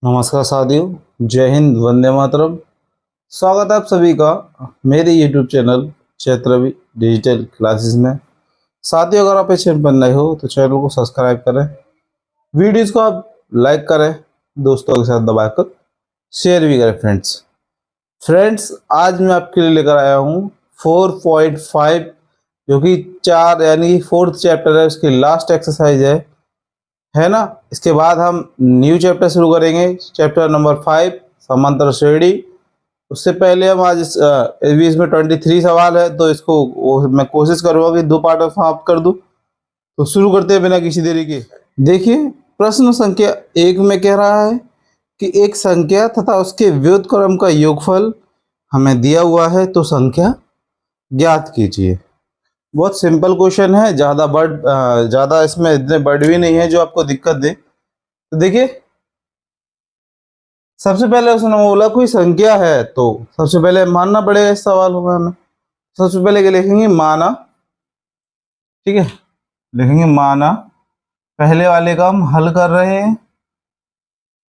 नमस्कार साथियों, जय हिंद, वंदे मातरम। स्वागत है आप सभी का मेरे यूट्यूब चैनल क्षेत्रवी डिजिटल क्लासेस में। साथियों, अगर आप इस चैनल पर नए हो तो चैनल को सब्सक्राइब करें, वीडियोस को आप लाइक करें, दोस्तों के साथ दबाकर शेयर भी करें। फ्रेंड्स, आज मैं आपके लिए लेकर आया हूँ 4.5, जो कि 4 यानी फोर्थ चैप्टर है, उसकी लास्ट एक्सरसाइज है ना। इसके बाद हम न्यू चैप्टर शुरू करेंगे, चैप्टर नंबर 5 समांतर श्रेणी। उससे पहले हम आज इसमें 23 सवाल है, तो मैं कोशिश करूंगा कि 2 पार्ट में समाप्त कर दूं। तो शुरू करते हैं बिना किसी देरी के। देखिए, प्रश्न संख्या 1 में कह रहा है कि एक संख्या तथा उसके व्युत्क्रम का योगफल हमें दिया हुआ है, तो संख्या ज्ञात कीजिए। बहुत सिंपल क्वेश्चन है, ज़्यादा इसमें इतने वर्ड भी नहीं है जो आपको दिक्कत दे। तो देखिए, सबसे पहले उसने बोला कोई संख्या है, तो सबसे पहले मानना पड़ेगा इस सवाल में हमें। सबसे पहले क्या लिखेंगे? माना। ठीक है, लिखेंगे माना। पहले वाले का हम हल कर रहे हैं।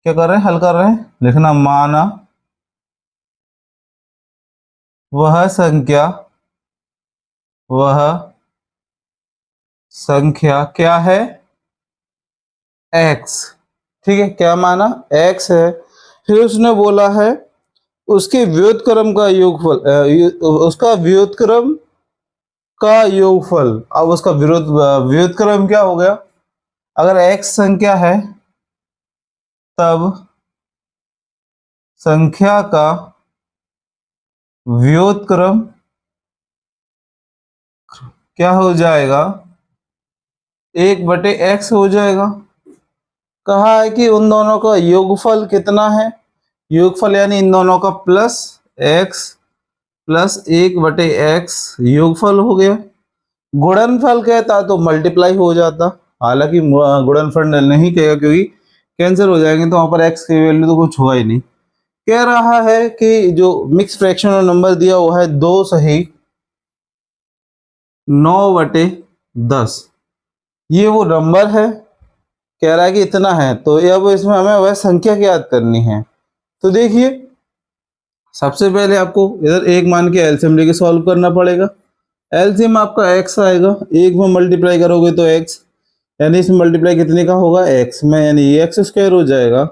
क्या कर रहे हैं? हल कर रहे हैं। लिखना माना वह संख्या क्या है? एक्स। ठीक है, क्या माना? एक्स है। फिर उसने बोला है उसके व्युत्क्रम का योगफल, उसका व्युत्क्रम का योगफल। अब उसका व्युत्क्रम क्या हो गया? अगर x संख्या है तब संख्या का व्युत्क्रम क्या हो जाएगा? 1/x हो जाएगा। कहा है कि उन दोनों का योगफल कितना है? योगफल यानी इन दोनों का प्लस x प्लस 1/x योगफल हो गया। गुणनफल कहता तो मल्टीप्लाई हो जाता, हालांकि गुणनफल नहीं कहेगा क्योंकि कैंसिल हो जाएंगे, तो वहां पर x की वैल्यू तो कुछ होगा ही नहीं। कह रहा है कि जो मिक्स फ्रैक्शन में नंबर दिया हुआ है 2 सही 9/10, ये वो नंबर है। कह रहा है कि इतना है, तो ये अब इसमें हमें वह संख्या याद करनी है। तो देखिए, सबसे पहले आपको इधर एक मान के एलसीएम लेके सॉल्व करना पड़ेगा। एलसीएम आपका x आएगा, एक में मल्टीप्लाई करोगे तो x, यानी इसमें मल्टीप्लाई कितने का होगा? x में, यानी ये एक्स स्क्वायर हो जाएगा,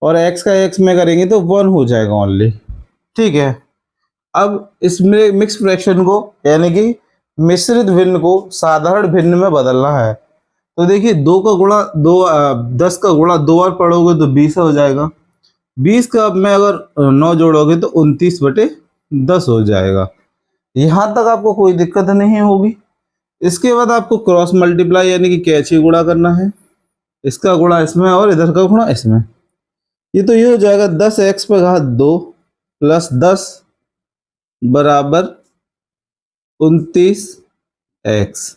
और x का x में करेंगे तो 1 हो जाएगा ओनली। ठीक है, अब इसमें मिक्स फ्रैक्शन को यानी कि मिश्रित भिन्न को साधारण भिन्न में बदलना है। तो देखिए, 2 का गुणा 10 का गुणा 2 बार पढ़ोगे तो 20 हो जाएगा। 20 का अब में अगर 9 जोड़ोगे तो 29/10 हो जाएगा। यहाँ तक आपको कोई दिक्कत नहीं होगी। इसके बाद आपको क्रॉस मल्टीप्लाई यानी कि कैची गुणा करना है। इसका गुणा इसमें और इधर का गुणा इसमें। ये हो जाएगा 10x² प्लस 10 बराबर 29x।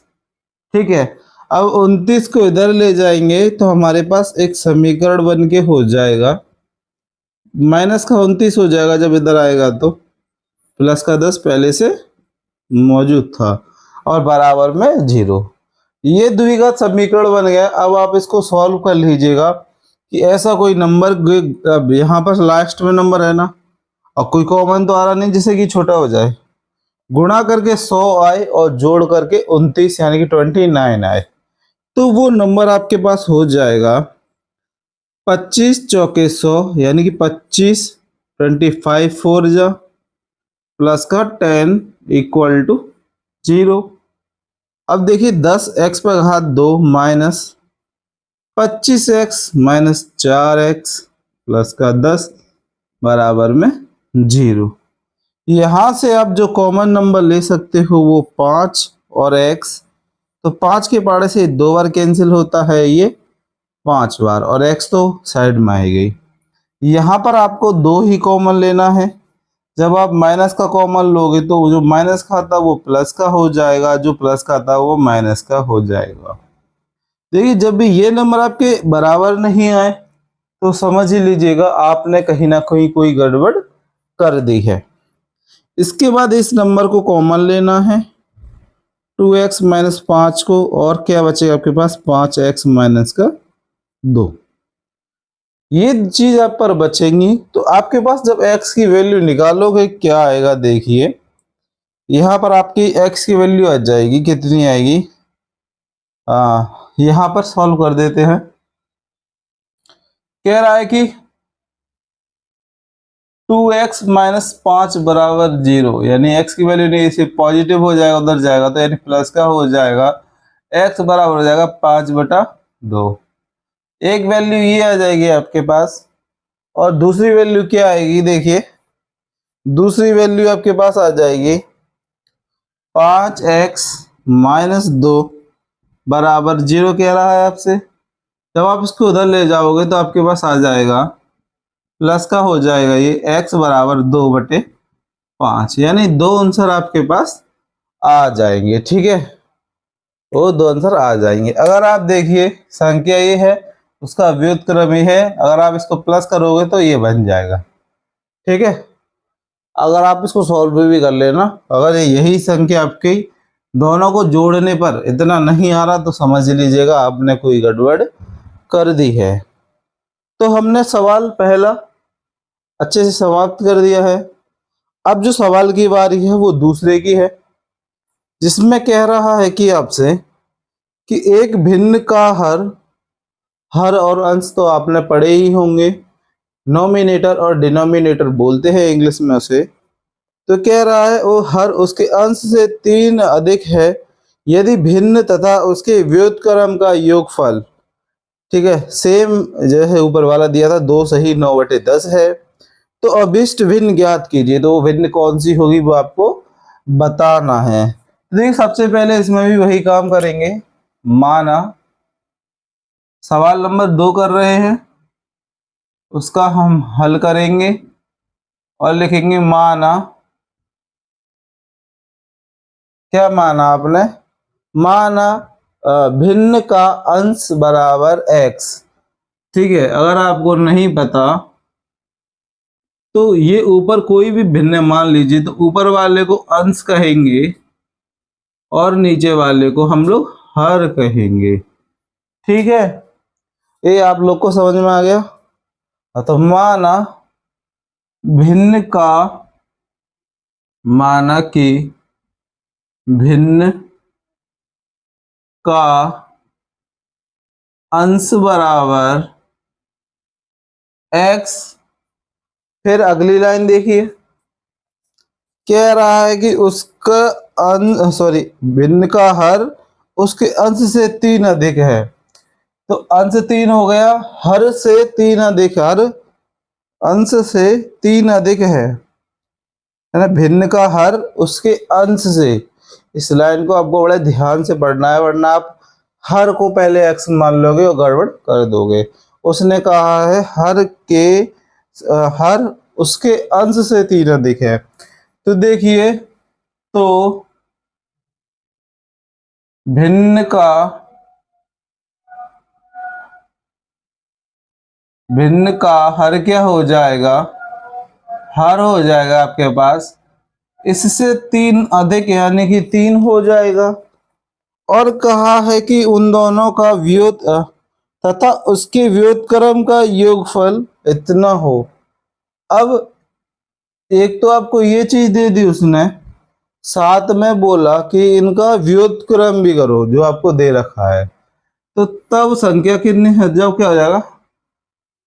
ठीक है, अब 29 को इधर ले जाएंगे तो हमारे पास एक समीकरण बन के हो जाएगा, माइनस का 29 हो जाएगा जब इधर आएगा, तो प्लस का 10 पहले से मौजूद था, और बराबर में 0। ये द्विघात समीकरण बन गया। अब आप इसको सॉल्व कर लीजिएगा कि ऐसा कोई नंबर, अब यहाँ पर लास्ट में नंबर है ना, और कोई कॉमन तो आ रहा नहीं जिससे कि छोटा हो जाए। गुणा करके 100 आए और जोड़ करके 29 यानी कि 29 आए, तो वो नंबर आपके पास हो जाएगा 25 चौके 100 यानी कि 25, 25 4 जा प्लस का 10 इक्वल टू 0। अब देखिए, 10x² minus 25x minus 4x plus का 10 बराबर में 0। यहाँ से आप जो कॉमन नंबर ले सकते हो वो 5 और x, तो 5 के पाड़े से 2 बार कैंसिल होता है, ये 5 बार, और x तो साइड में आई गई। यहाँ पर आपको 2 ही कॉमन लेना है। जब आप माइनस का कॉमन लोगे तो जो माइनस का था वो प्लस का हो जाएगा, जो प्लस का था वो माइनस का हो जाएगा। देखिए, जब भी ये नंबर आपके बराबर नहीं आए तो समझ ही लीजिएगा आपने कहीं ना कहीं कोई गड़बड़ कर दी है। इसके बाद इस नंबर को कॉमन लेना है, 2x माइनस 5 को, और क्या बचेगा आपके पास? 5x माइनस का 2। ये चीज आप पर बचेंगी। तो आपके पास जब x की वैल्यू निकालोगे क्या आएगा, देखिए यहाँ पर आपकी x की वैल्यू आ जाएगी, कितनी आएगी, यहाँ पर सॉल्व कर देते हैं। कह रहा है कि 2x माइनस 5 बराबर 0, यानी x की वैल्यू नहीं, इसे पॉजिटिव हो जाएगा, उधर जाएगा तो यानी प्लस का हो जाएगा, x बराबर हो जाएगा 5/2। एक वैल्यू ये आ जाएगी आपके पास, और दूसरी वैल्यू क्या आएगी, देखिए दूसरी वैल्यू आपके पास आ जाएगी 5x माइनस 2 बराबर 0 कह रहा है आपसे। जब आप इसको उधर ले जाओगे तो आपके पास आ जाएगा प्लस का हो जाएगा ये x बराबर 2/5, यानी दो आंसर आपके पास आ जाएंगे। ठीक है, वो दो आंसर आ जाएंगे। अगर आप देखिए संख्या ये है, उसका व्युत्क्रम ये है, अगर आप इसको प्लस करोगे तो ये बन जाएगा। ठीक है, अगर आप इसको सॉल्व भी कर लेना, अगर यही संख्या आपकी दोनों को जोड़ने पर इतना नहीं आ रहा तो समझ लीजिएगा आपने कोई गड़बड़ कर दी है। तो हमने सवाल पहला अच्छे से समाप्त कर दिया है। अब जो सवाल की बारी है वो दूसरे की है, जिसमें कह रहा है कि आपसे कि एक भिन्न का हर और अंश तो आपने पढ़े ही होंगे, नोमिनेटर और डिनोमिनेटर बोलते हैं इंग्लिश में उसे। तो कह रहा है वो हर उसके अंश से 3 अधिक है यदि भिन्न तथा उसके व्युत्क्रम का योगफल, ठीक है, सेम जैसे ऊपर वाला दिया था 2 सही 9/10 है। तो अभिष्ट भिन्न ज्ञात कीजिए, तो वो भिन्न कौन सी होगी वो आपको बताना है। तो देखिए सबसे पहले इसमें भी वही काम करेंगे, माना सवाल नंबर 2 कर रहे हैं, उसका हम हल करेंगे और लिखेंगे माना, क्या माना आपने, माना भिन्न का अंश बराबर x। ठीक है, अगर आपको नहीं पता तो ये ऊपर कोई भी भिन्न मान लीजिए, तो ऊपर वाले को अंश कहेंगे और नीचे वाले को हम लोग हर कहेंगे। ठीक है, ये आप लोग को समझ में आ गया। तो माना भिन्न का, माना कि भिन्न का अंश बराबर x। फिर अगली लाइन देखिए, कह रहा है कि उसका भिन्न का हर उसके अंश से 3 अधिक है। तो अंश 3 हो गया, हर से 3 अधिक, हर अंश से 3 अधिक है ना, भिन्न का हर उसके अंश से। इस लाइन को आपको बड़े ध्यान से पढ़ना है, वरना आप हर को पहले x मान लोगे और गड़बड़ कर दोगे। उसने कहा है हर उसके अंश से 3 अधिक है। तो देखिए, तो भिन्न का हर क्या हो जाएगा, हर हो जाएगा आपके पास इससे 3 अधिक, यानी कि 3 हो जाएगा। और कहा है कि उन दोनों का तथा उसके व्युत्क्रम का योगफल इतना हो। अब एक तो आपको ये चीज दे दी उसने, साथ में बोला कि इनका व्युत्क्रम भी करो जो आपको दे रखा है। तो तब संख्या कितनी है, जब क्या हो जाएगा,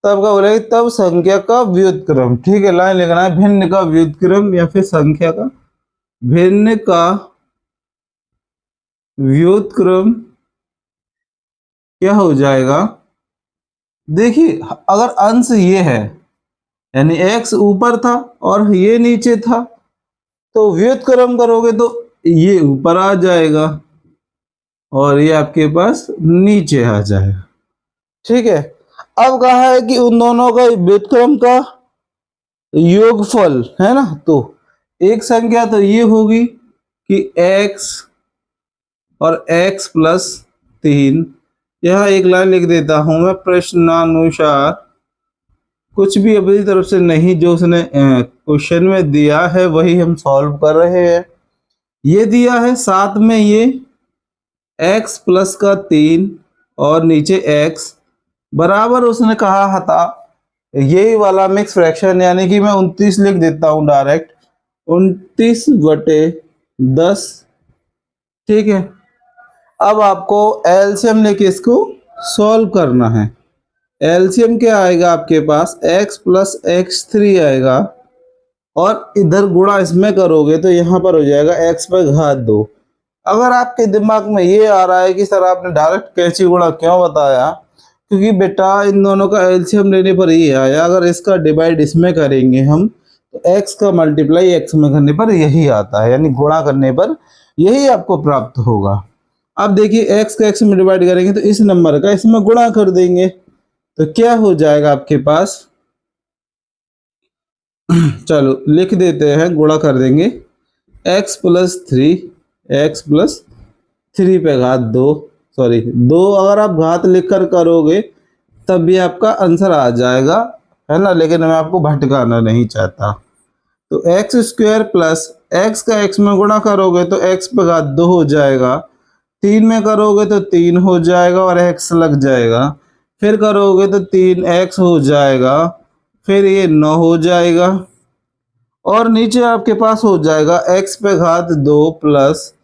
तब क्या बोलेगा, तब संख्या का व्युत्क्रम। ठीक है, लाइन लिखना है भिन्न का व्युत्क्रम या फिर संख्या का, भिन्न का व्युत्क्रम क्या हो जाएगा। देखिए अगर अंश ये है, यानी x ऊपर था और ये नीचे था, तो व्युत्क्रम करोगे तो ये ऊपर आ जाएगा और ये आपके पास नीचे आ जाएगा। ठीक है, अब कहा है कि उन दोनों का व्युत्क्रम का योगफल है ना, तो एक संख्या तो ये होगी कि x और x प्लस 3। यहाँ एक लाइन लिख देता हूं मैं, प्रश्नानुसार कुछ भी अपनी तरफ से नहीं, जो उसने क्वेश्चन में दिया है वही हम सॉल्व कर रहे हैं। ये दिया है साथ में ये x प्लस का 3 और नीचे x बराबर उसने कहा था यही वाला मिक्स फ्रैक्शन, यानी कि मैं 29 लिख देता हूँ डायरेक्ट, 29/10। ठीक है, अब आपको एलसीएम लेके इसको सॉल्व करना है। एलसीएम क्या आएगा आपके पास, x प्लस x3 आएगा, और इधर गुणा इसमें करोगे तो यहाँ पर हो जाएगा x पे घात 2। अगर आपके दिमाग में ये आ रहा है कि सर आपने डायरेक्ट कैंची गुणा क्यों बताया, क्योंकि बेटा इन दोनों का एलसीएम लेने पर ये आया, अगर इसका डिवाइड इसमें करेंगे हम तो x का मल्टीप्लाई x में करने पर यही आता है, यानी गुणा करने पर यही आपको प्राप्त होगा। अब देखिए x का x में डिवाइड करेंगे तो इस नंबर का इसमें गुणा कर देंगे, तो क्या हो जाएगा आपके पास, चलो लिख देते हैं, गुणा कर देंगे, x प्लस 3, x प्लस 3 पे घात 2, सॉरी 2 अगर आप घात लिखकर करोगे तब भी आपका आंसर आ जाएगा, है ना, लेकिन मैं आपको भटकाना नहीं चाहता। तो एक्स स्क्वायर प्लस एक्स का एक्स में गुणा करोगे तो एक्स पे घात 2 हो जाएगा, 3 में करोगे तो 3 हो जाएगा और एक्स लग जाएगा, फिर करोगे तो 3x हो जाएगा, फिर ये 9 हो जाएगा, और नीचे आपके पास हो जाएगा x पे घात 2 प्लस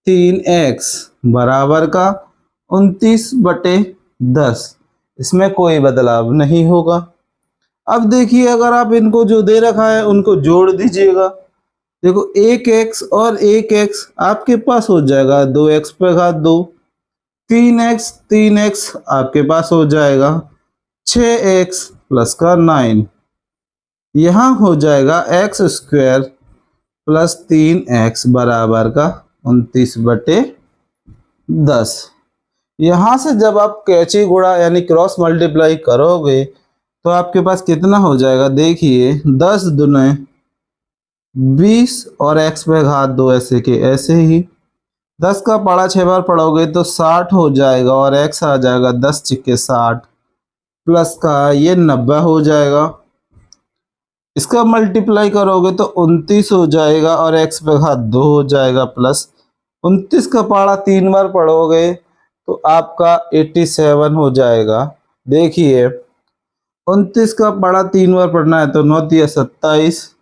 3x बराबर का 29/10। इसमें कोई बदलाव नहीं होगा। अब देखिए अगर आप इनको जो दे रखा है उनको जोड़ दीजिएगा, देखो एक x और एक x आपके पास हो जाएगा 2x पे घात 2, 3x आपके पास हो जाएगा 6x प्लस का 9, यहाँ हो जाएगा x स्क्वायर प्लस 3x बराबर का 29/10। यहाँ से जब आप कैची गुणा यानी क्रॉस मल्टीप्लाई करोगे तो आपके पास कितना हो जाएगा, देखिए 10 दूने 20 और x पे घात 2 ऐसे के ऐसे ही, 10 का पारा 6 बार पढ़ोगे तो 60 हो जाएगा और x आ जाएगा 10 छिक्के 60 प्लस का ये 90 हो जाएगा। इसका मल्टीप्लाई करोगे तो 29 हो जाएगा और x पे घात 2 हो जाएगा, प्लस 29 का पारा 3 बार पढ़ोगे तो आपका 87 हो जाएगा। देखिए 29 का पारा 3 बार पढ़ना है तो 9 तिया 27,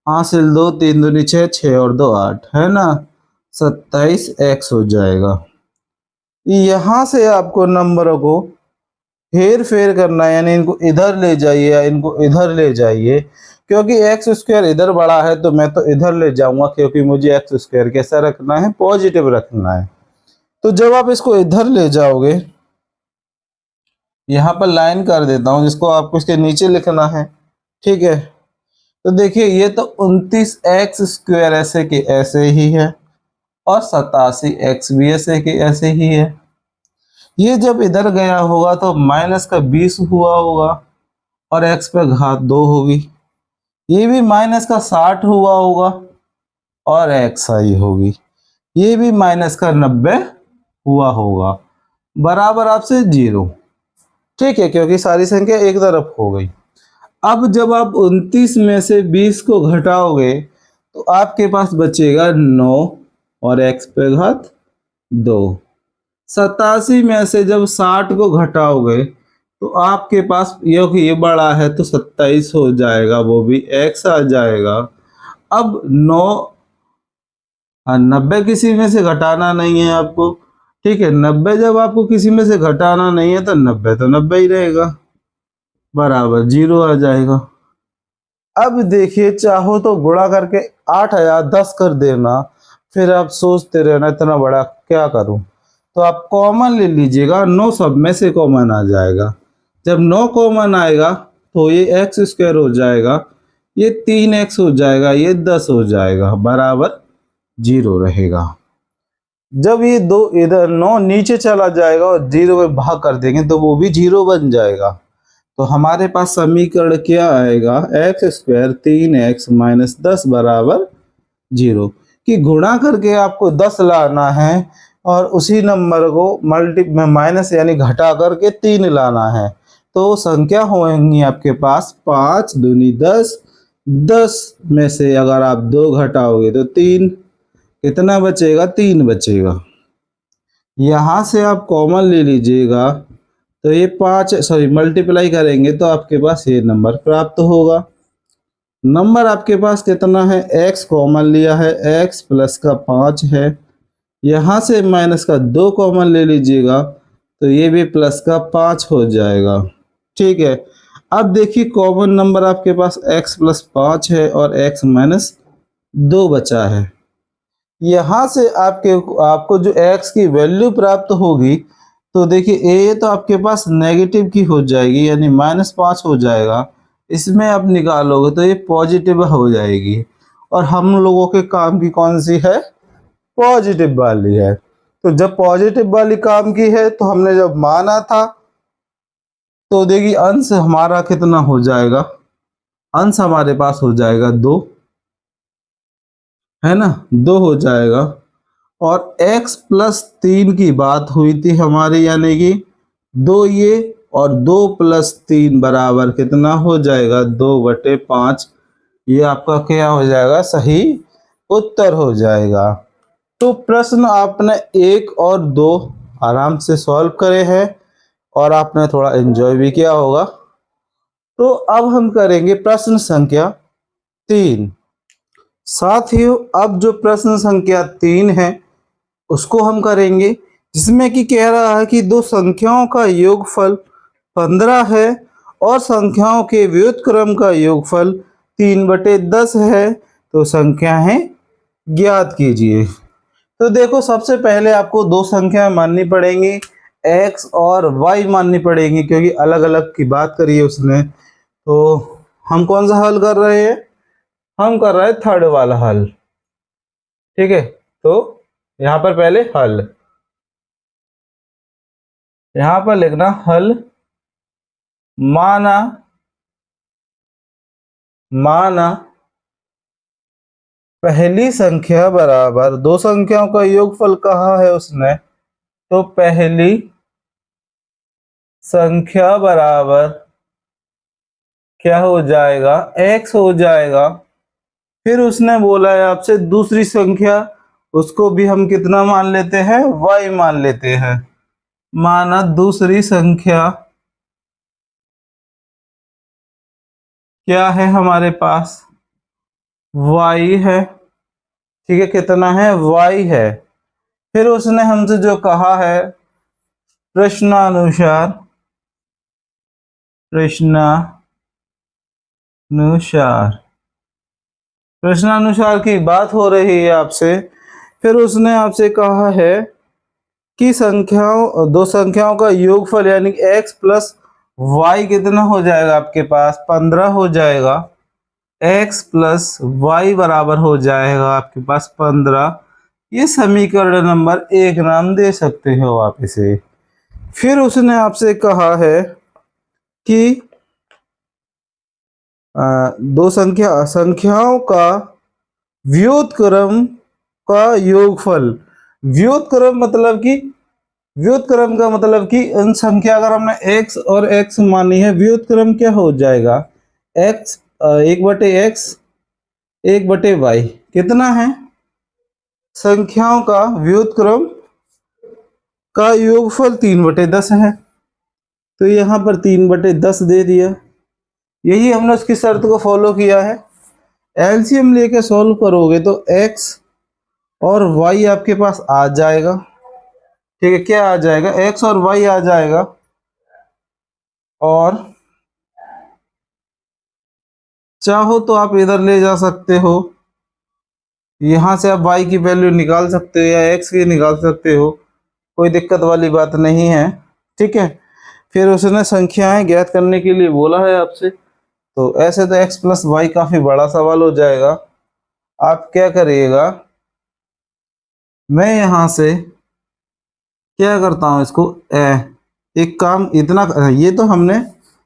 हासिल 2 3 दूनी 6, 6 और 2 8, है ना, 27x हो जाएगा। यहाँ से आपको नंबरों को हेर फेर करना है, यानी इनको इधर ले जाइए या इनको इधर ले जाइए, क्योंकि एक्स स्क्वायर इधर बड़ा है तो मैं तो इधर ले जाऊंगा, क्योंकि मुझे एक्स स्क्वायर कैसा रखना है, पॉजिटिव रखना है। तो जब आप इसको इधर ले जाओगे, यहाँ पर लाइन कर देता हूँ जिसको आपको इसके नीचे लिखना है, ठीक है। तो देखिए ये तो 29x स्क्वायर ऐसे के ऐसे ही है और 87x भी ऐसे के ऐसे ही है। ये जब इधर गया होगा तो माइनस का 20 हुआ होगा और x पे घात 2 होगी, ये भी माइनस का 60 हुआ होगा और x आई होगी, ये भी माइनस का 90 हुआ होगा, बराबर आपसे 0, ठीक है, क्योंकि सारी संख्या एक तरफ हो गई। अब जब आप 29 में से 20 को घटाओगे तो आपके पास बचेगा 9 और x पे घात 2। 87 में से जब 60 को घटाओगे तो आपके पास क्योंकि ये बड़ा है तो 27 हो जाएगा, वो भी x आ जाएगा। अब 9 90 किसी में से घटाना नहीं है आपको, ठीक है, 90 जब आपको किसी में से घटाना नहीं है तो 90 तो 90 ही रहेगा, बराबर 0 आ जाएगा। अब देखिए चाहो तो गुणा करके 8010 कर देना, फिर आप सोचते रहना इतना बड़ा क्या करूं, तो आप कॉमन ले लीजिएगा, 9 सब में से कॉमन आ जाएगा। जब 9 कॉमन आएगा तो ये एक्स स्क्वायर हो जाएगा, ये 3x हो जाएगा, ये 10 हो जाएगा, बराबर 0 रहेगा। जब ये दो इधर 9 नीचे चला जाएगा और 0 में भाग कर देंगे तो वो भी 0 बन जाएगा। तो हमारे पास समीकरण क्या आएगा, एक्स स्क्वायर 3x माइनस 10 बराबर 0, कि गुणा करके आपको 10 लाना है और उसी नंबर को मल्टी में माइनस यानी घटा करके 3 लाना है। तो संख्या होंगी आपके पास 5 दूनी 10, 10 में से अगर आप 2 घटाओगे तो 3, कितना बचेगा, 3 बचेगा। यहाँ से आप कॉमन ले लीजिएगा तो ये 5 सॉरी मल्टीप्लाई करेंगे तो आपके पास ये नंबर प्राप्त होगा। नंबर आपके पास कितना है, x कॉमन लिया है, x प्लस का 5 है, यहाँ से माइनस का 2 कॉमन ले लीजिएगा तो ये भी प्लस का 5 हो जाएगा। ठीक है, अब देखिए कॉमन नंबर आपके पास x प्लस 5 है और x माइनस 2 बचा है। यहाँ से आपको जो x की वैल्यू प्राप्त होगी तो देखिए ये तो आपके पास नेगेटिव की हो जाएगी यानी -5 हो जाएगा, इसमें आप निकालोगे तो ये पॉजिटिव हो जाएगी और हम लोगों के काम की कौन सी है, पॉजिटिव वाली है। तो जब पॉजिटिव वाली काम की है तो हमने जब माना था तो देखिए अंश हमारा कितना हो जाएगा, अंश हमारे पास हो जाएगा 2, है ना, 2 हो जाएगा। और x प्लस 3 की बात हुई थी हमारी यानी कि 2 ये और 2 प्लस 3 बराबर कितना हो जाएगा, 2/5। ये आपका क्या हो जाएगा, सही उत्तर हो जाएगा। तो प्रश्न आपने 1 और 2 आराम से सॉल्व करे हैं और आपने थोड़ा एंजॉय भी किया होगा। तो अब हम करेंगे प्रश्न संख्या 3। साथियों अब जो प्रश्न संख्या 3 है उसको हम करेंगे, जिसमें कि कह रहा है कि दो संख्याओं का योगफल 15 है और संख्याओं के व्युत्क्रम का योगफल 3/10 है, तो संख्याएं ज्ञात कीजिए। तो देखो सबसे पहले आपको दो संख्याएं माननी पड़ेंगी, x और y माननी पड़ेंगी क्योंकि अलग अलग की बात करी है उसने। तो हम कौन सा हल कर रहे हैं, हम कर रहे हैं थर्ड वाला हल। ठीक है, तो यहाँ पर पहले हल, यहाँ पर लिखना हल, माना पहली संख्या बराबर, दो संख्याओं का योगफल कहा है उसने, तो पहली संख्या बराबर क्या हो जाएगा, x हो जाएगा। फिर उसने बोला है आपसे दूसरी संख्या, उसको भी हम कितना मान लेते हैं, y मान लेते हैं। माना दूसरी संख्या क्या है हमारे पास, y है। ठीक है, कितना है, y है। फिर उसने हमसे जो कहा है प्रश्नानुसार की बात हो रही है आपसे। फिर उसने आपसे कहा है कि दो संख्याओं का योगफल यानी x प्लस वाई कितना हो जाएगा आपके पास, 15 हो जाएगा। x प्लस वाई बराबर हो जाएगा आपके पास 15। ये समीकरण नंबर 1 नाम दे सकते हो आप इसे। फिर उसने आपसे कहा है कि दो संख्याओं का व्युत्क्रम का योगफल, व्युत्क्रम का मतलब कि इन संख्या अगर हमने x और x मानी है, व्युत्क्रम क्या हो जाएगा, x 1/x 1/y कितना है, संख्याओं का व्युत्क्रम का योगफल 3/10 है। तो यहाँ पर 3/10 दे दिया, यही हमने उसकी शर्त को फॉलो किया है। एलसीएम लेके सॉल्व करोगे तो x और y आपके पास आ जाएगा। ठीक है, क्या आ जाएगा, x और y आ जाएगा। और चाहो तो आप इधर ले जा सकते हो, यहाँ से आप y की वैल्यू निकाल सकते हो या x की निकाल सकते हो, कोई दिक्कत वाली बात नहीं है। ठीक है, फिर उसने संख्याएं ज्ञात करने के लिए बोला है आपसे। तो ऐसे तो x प्लस वाई काफ़ी बड़ा सवाल हो जाएगा। आप क्या करिएगा, मैं यहाँ से क्या करता हूँ इसको, एक काम इतना, ये तो हमने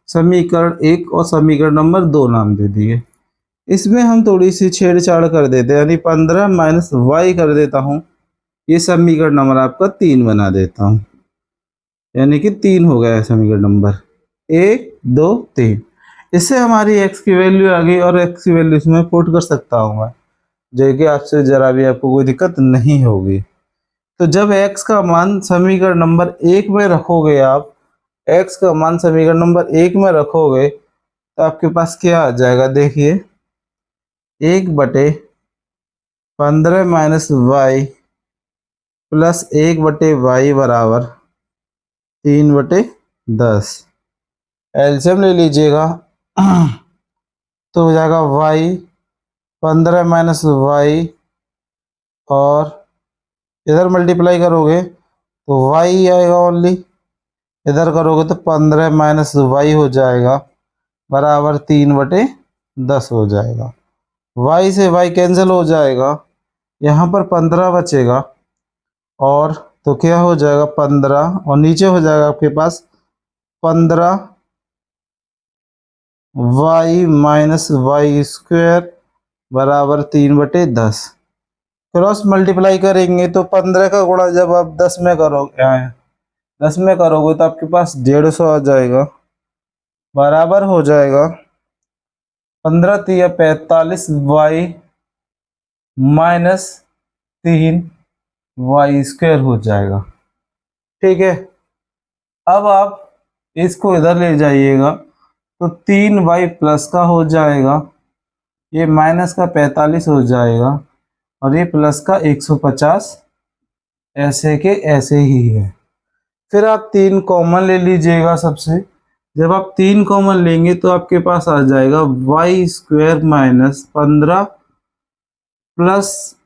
समीकरण 1 और समीकरण नंबर 2 नाम दे दिए। इसमें हम थोड़ी सी छेड़छाड़ कर देते हैं यानी 15 माइनस वाई कर देता हूँ। ये समीकरण नंबर आपका 3 बना देता हूँ, यानी कि 3 हो गया है समीकरण नंबर 1 2 3। इससे हमारी x की वैल्यू आ गई और x की वैल्यू इसमें पुट कर सकता हूँ मैं, जो कि आपसे ज़रा भी आपको कोई दिक्कत नहीं होगी। तो जब x का मान समीकरण नंबर 1 में रखोगे आप x का मान समीकरण नंबर 1 में रखोगे तो आपके पास क्या आ जाएगा, देखिए 1/15 माइनस वाई प्लस 1/y बराबर 3/10। एलसीएम ले लीजिएगा तो हो जाएगा y 15 माइनस वाई और इधर मल्टीप्लाई करोगे तो y आएगा ओनली, इधर करोगे तो 15 माइनस वाई हो जाएगा बराबर 3/10 हो जाएगा। y से y कैंसिल हो जाएगा, यहाँ पर 15 बचेगा और तो क्या हो जाएगा 15 और नीचे हो जाएगा आपके पास 15 y माइनस वाई स्क्वायर बराबर 3/10। क्रॉस मल्टीप्लाई करेंगे तो 15 का गुणा जब आप 10 में करोगे 10 में करोगे तो आपके पास 150 आ जाएगा, बराबर हो जाएगा 15 तिया 45 वाई माइनस 3 वाई स्क्वायर हो जाएगा। ठीक है, अब आप इसको इधर ले जाइएगा तो 3y प्लस का हो जाएगा, ये माइनस का 45 हो जाएगा और ये प्लस का 150 ऐसे के ऐसे ही है। फिर आप 3 कॉमन ले लीजिएगा सबसे, जब आप 3 कॉमन लेंगे तो आपके पास आ जाएगा वाई स्क्वायर माइनस 15 प्लस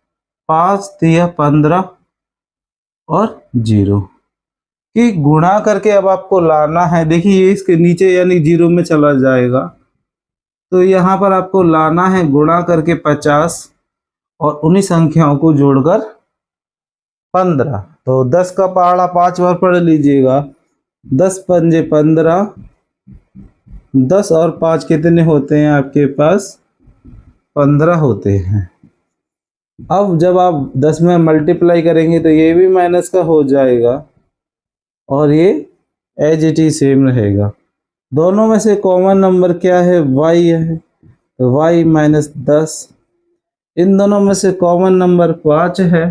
5 तिया 15 और 0 कि गुणा करके अब आपको लाना है। देखिए ये इसके नीचे यानी 0 में चला जाएगा तो यहाँ पर आपको लाना है गुणा करके 50 और उन्हीं संख्याओं को जोड़कर 15। तो 10 का पहाड़ा 5 बार पढ़ लीजिएगा, 10 पंजे 15, 10 और 5 कितने होते हैं आपके पास 15 होते हैं। अब जब आप 10 में मल्टीप्लाई करेंगे तो ये भी माइनस का हो जाएगा और ये एज इट इज सेम रहेगा। दोनों में से कॉमन नंबर क्या है, y है, तो y माइनस 10। इन दोनों में से कॉमन नंबर 5 है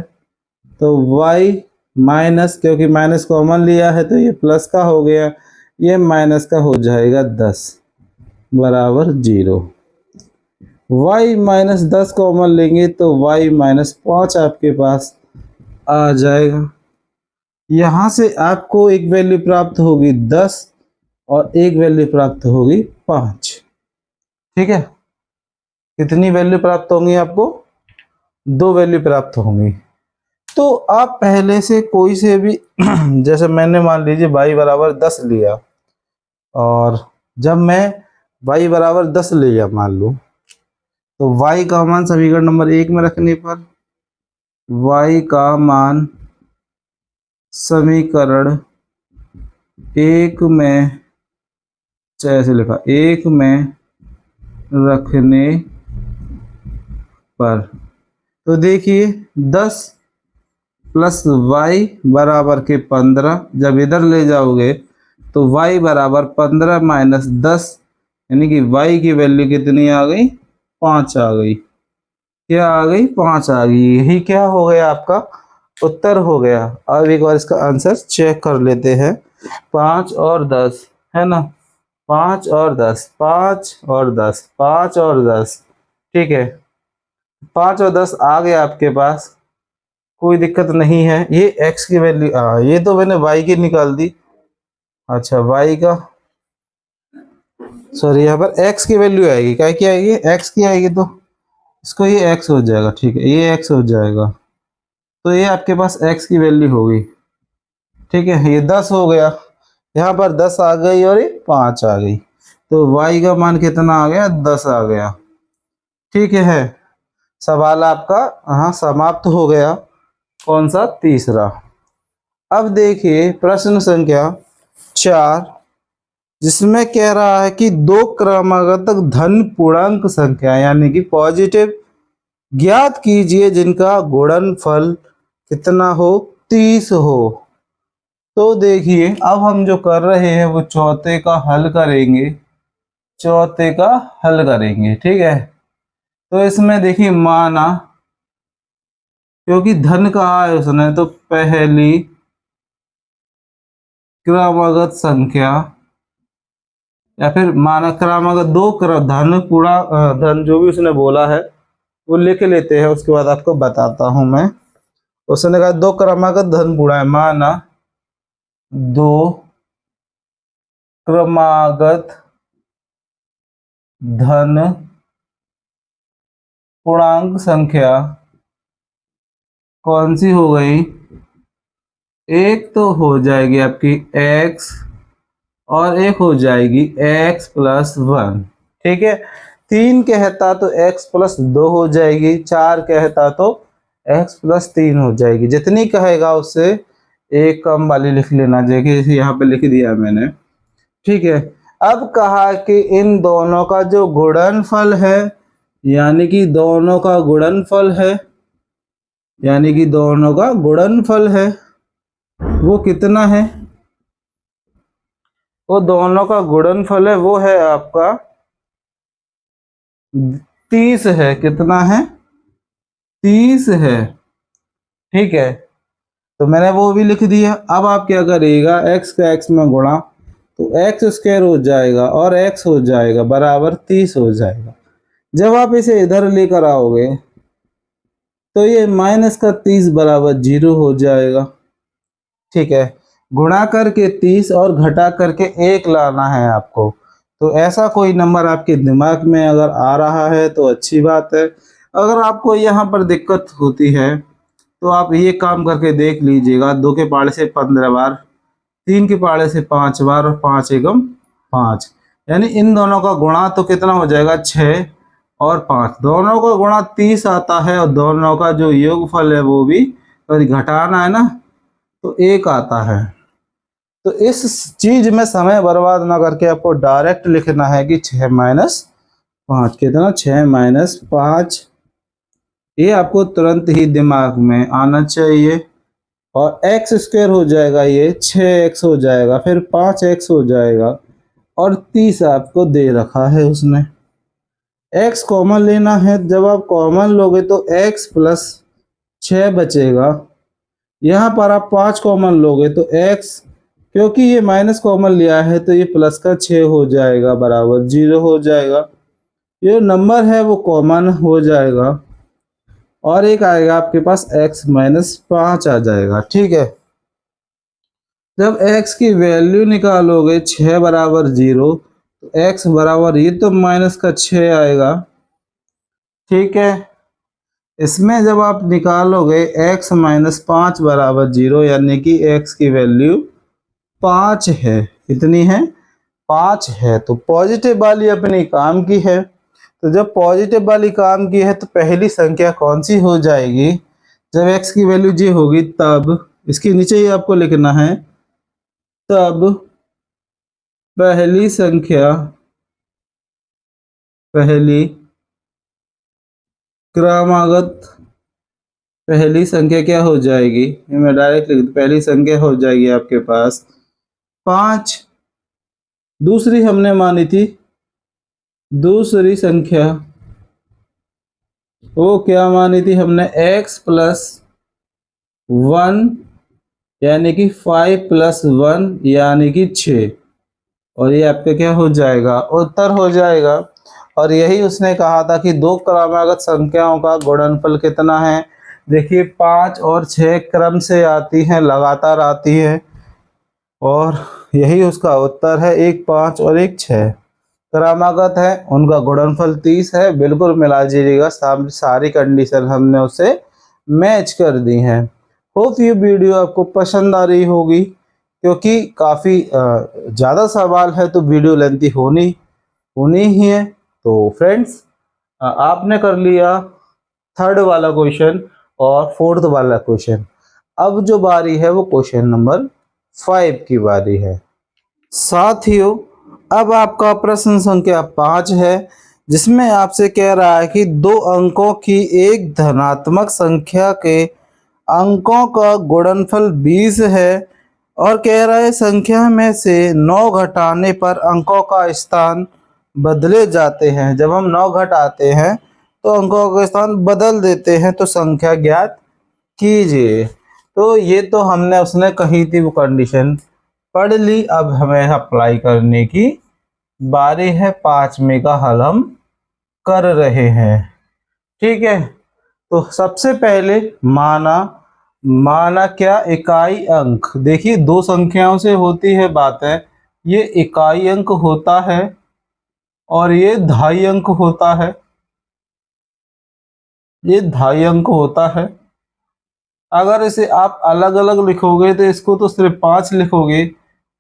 तो y माइनस, क्योंकि माइनस कॉमन लिया है तो ये प्लस का हो गया, ये माइनस का हो जाएगा 10 बराबर 0। y माइनस 10 कॉमन लेंगे तो y माइनस 5 आपके पास आ जाएगा। यहाँ से आपको एक वैल्यू प्राप्त होगी 10 और एक वैल्यू प्राप्त होगी 5। ठीक है, कितनी वैल्यू प्राप्त होंगी आपको, 2 वैल्यू प्राप्त होंगी। तो आप पहले से कोई से भी जैसे मैंने मान लीजिए y बराबर 10 लिया और जब मैं y बराबर 10 लिया मान लो तो y का मान समीकरण नंबर 1 में रखने पर y का मान समीकरण 1 में ऐसे लिखा 1 में रखने पर तो देखिए 10 प्लस y बराबर के 15, जब इधर ले जाओगे तो y बराबर 15 माइनस 10 यानी कि y की वैल्यू कितनी आ गई 5 आ गई। क्या आ गई 5 आ गई। यही क्या हो गया आपका उत्तर हो गया। अब एक बार इसका आंसर चेक कर लेते हैं। 5 और 10 है ना, 5 और 10, 5 और 10, 5 और 10। ठीक है, 5 और 10 आ गया आपके पास, कोई दिक्कत नहीं है। ये x की वैल्यू ये तो मैंने y की निकाल दी। अच्छा y का सॉरी यहाँ पर x की वैल्यू आएगी, क्या की आएगी x की आएगी तो इसको ये x हो जाएगा। ठीक है, ये x हो जाएगा तो ये आपके पास x की वैल्यू होगी। ठीक है, ये 10 हो गया, यहाँ पर 10 आ गई और ये 5 आ गई तो y का मान कितना आ गया 10 आ गया। ठीक है, सवाल आपका समाप्त हो गया। कौन सा, तीसरा। अब देखिए प्रश्न संख्या 4 जिसमें कह रहा है कि 2 क्रमागत धन पूर्णांक संख्या यानी कि पॉजिटिव ज्ञात कीजिए जिनका गुणनफल कितना हो 30 हो। तो देखिए अब हम जो कर रहे हैं वो चौथे का हल करेंगे, चौथे का हल करेंगे। ठीक है, तो इसमें देखिए माना क्योंकि धन कहा है उसने तो पहली क्रमागत संख्या या फिर मानक क्रमागत दो धन पूर्णांक धन जो भी उसने बोला है वो लिख लेते हैं, उसके बाद आपको बताता हूं मैं। उसने कहा दो क्रमागत धन पूर्णांक, माना दो क्रमागत धन पूर्णांक संख्या कौन सी हो गई, एक तो हो जाएगी आपकी x और एक हो जाएगी x प्लस 1। ठीक है, 3 कहता तो x प्लस 2 हो जाएगी, 4 कहता तो x प्लस 3 हो जाएगी। जितनी कहेगा उससे एक कम वाली लिख लेना, जैसे यहाँ पे लिख दिया मैंने। ठीक है, अब कहा कि इन दोनों का जो गुणनफल है, यानी कि दोनों का गुणनफल है, यानी कि दोनों का गुणनफल है वो कितना है, वो दोनों का गुणनफल है वो है आपका 30 है। कितना है, 30 है। ठीक है, तो मैंने वो भी लिख दिया। अब आप क्या करिएगा, x का x में गुणा तो x स्क्वायर हो जाएगा और x हो जाएगा बराबर 30 हो जाएगा। जब आप इसे इधर लेकर आओगे तो ये माइनस का 30 बराबर 0 हो जाएगा। ठीक है, गुणा करके 30 और घटा करके 1 लाना है आपको। तो ऐसा कोई नंबर आपके दिमाग में अगर आ रहा है तो अच्छी बात है। अगर आपको यहाँ पर दिक्कत होती है तो आप ये काम करके देख लीजिएगा। 2 के पाड़े से 15 बार, 3 के पाड़े से 5 बार और 5 एकम 5, यानी इन दोनों का गुणा तो कितना हो जाएगा 6 और 5, दोनों का गुणा 30 आता है और दोनों का जो योगफल है वो भी, और घटाना है ना तो 1 आता है। तो इस चीज में समय बर्बाद ना करके आपको डायरेक्ट लिखना है कि 6 माइनस 5 कितना, 6 माइनस 5। ये आपको तुरंत ही दिमाग में आना चाहिए। और एक्स स्क्वायर हो जाएगा, ये 6x हो जाएगा, फिर 5x हो जाएगा और 30 आपको दे रखा है उसने। x कॉमन लेना है, जब आप कॉमन लोगे तो x प्लस 6 बचेगा। यहाँ पर आप 5 कॉमन लोगे तो x, क्योंकि ये माइनस कॉमन लिया है तो ये प्लस का 6 हो जाएगा बराबर 0 हो जाएगा। ये नंबर है वो कॉमन हो जाएगा और एक आएगा आपके पास x माइनस 5 आ जाएगा। ठीक है, जब x की वैल्यू निकालोगे 6 बराबर 0 तो x बराबर ये तो माइनस का 6 आएगा। ठीक है, इसमें जब आप निकालोगे x माइनस 5 बराबर 0, यानी कि x की वैल्यू 5 है। कितनी है, 5 है। तो पॉजिटिव वाली अपनी काम की है। तो जब पॉजिटिव वाली काम की है तो पहली संख्या कौन सी हो जाएगी, जब x की वैल्यू जी होगी तब, इसके नीचे ही आपको लिखना है, तब पहली संख्या, पहली क्रमागत पहली संख्या क्या हो जाएगी, ये मैं डायरेक्ट लिख, पहली संख्या हो जाएगी आपके पास 5। दूसरी हमने मानी थी, दूसरी संख्या वो क्या मानी थी हमने, x प्लस 1 यानी कि 5 प्लस 1 यानी कि 6, और ये आपके क्या हो जाएगा, उत्तर हो जाएगा। और यही उसने कहा था कि दो क्रमागत संख्याओं का गुणनफल कितना है। देखिए 5 और 6 क्रम से आती हैं, लगातार आती है, और यही उसका उत्तर है। एक 5 और एक 6 क्रमागत है, उनका गुणनफल 30 है। बिल्कुल मिला दीजिएगा, सारी कंडीशन हमने उसे मैच कर दी हैं। होप ये वीडियो आपको पसंद आ रही होगी, क्योंकि काफ़ी ज़्यादा सवाल है तो वीडियो लेंथी होनी ही है। तो फ्रेंड्स, आपने कर लिया 3rd वाला क्वेश्चन और 4th वाला क्वेश्चन। अब जो बारी है वो क्वेश्चन नंबर 5 की बारी है। साथियों, अब आपका प्रश्न संख्या 5 है, जिसमें आपसे कह रहा है कि 2 अंकों की एक धनात्मक संख्या के अंकों का गुणनफल 20 है, और कह रहा है संख्या में से 9 घटाने पर अंकों का स्थान बदले जाते हैं। जब हम 9 घटाते हैं तो अंकों का स्थान बदल देते हैं, तो संख्या ज्ञात कीजिए। तो ये तो हमने उसने कही थी वो कंडीशन, पढ़ ली, अब हमें अप्लाई करने की बारी है। 5वें का हल हम कर रहे हैं। ठीक है, तो सबसे पहले माना क्या, इकाई अंक। देखिए दो संख्याओं से होती है बात है, ये इकाई अंक होता है और ये दहाई अंक होता है, ये दहाई अंक होता है। अगर इसे आप अलग अलग लिखोगे तो इसको तो सिर्फ 5 लिखोगे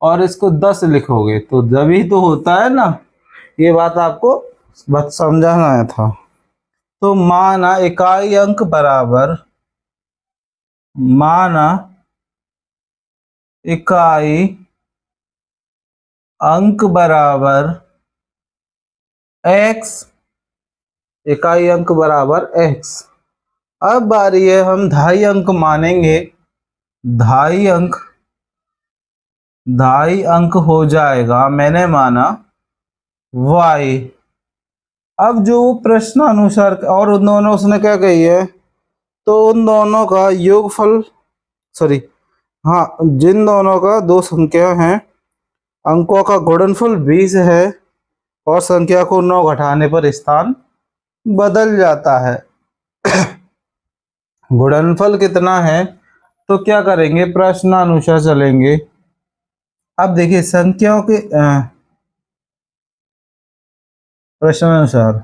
और इसको 10 लिखोगे, तो जब ही तो होता है ना। ये बात आपको बस समझाना था। तो माना इकाई अंक बराबर, माना इकाई अंक बराबर x, इकाई अंक बराबर x। अब बारी है हम दहाई अंक मानेंगे। दहाई अंक हो जाएगा, मैंने माना y। अब जो प्रश्नानुसार और उन दोनों उसने क्या कही है, तो उन दोनों का योगफल, सॉरी हाँ, जिन दोनों का दो संख्या हैं अंकों का गुणनफल 20 है और संख्या को 9 घटाने पर स्थान बदल जाता है। गुणनफल कितना है, तो क्या करेंगे, प्रश्नानुसार चलेंगे। अब देखिए संख्याओं के प्रश्नानुसार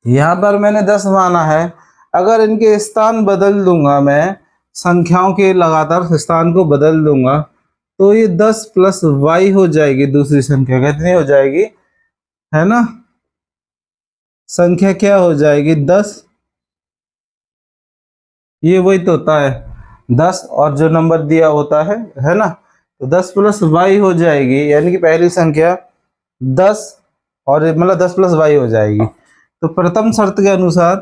यहाँ पर मैंने 10 माना है। अगर इनके स्थान बदल दूंगा मैं, संख्याओं के लगातार स्थान को बदल दूंगा, तो ये 10 प्लस वाई हो जाएगी। दूसरी संख्या कितनी हो जाएगी, है ना, संख्या क्या हो जाएगी 10। ये वही तो होता है 10 और जो नंबर दिया होता है ना, तो 10 प्लस वाई हो जाएगी, यानी कि पहली संख्या 10 और मतलब 10 प्लस वाई हो जाएगी। तो प्रथम शर्त के अनुसार,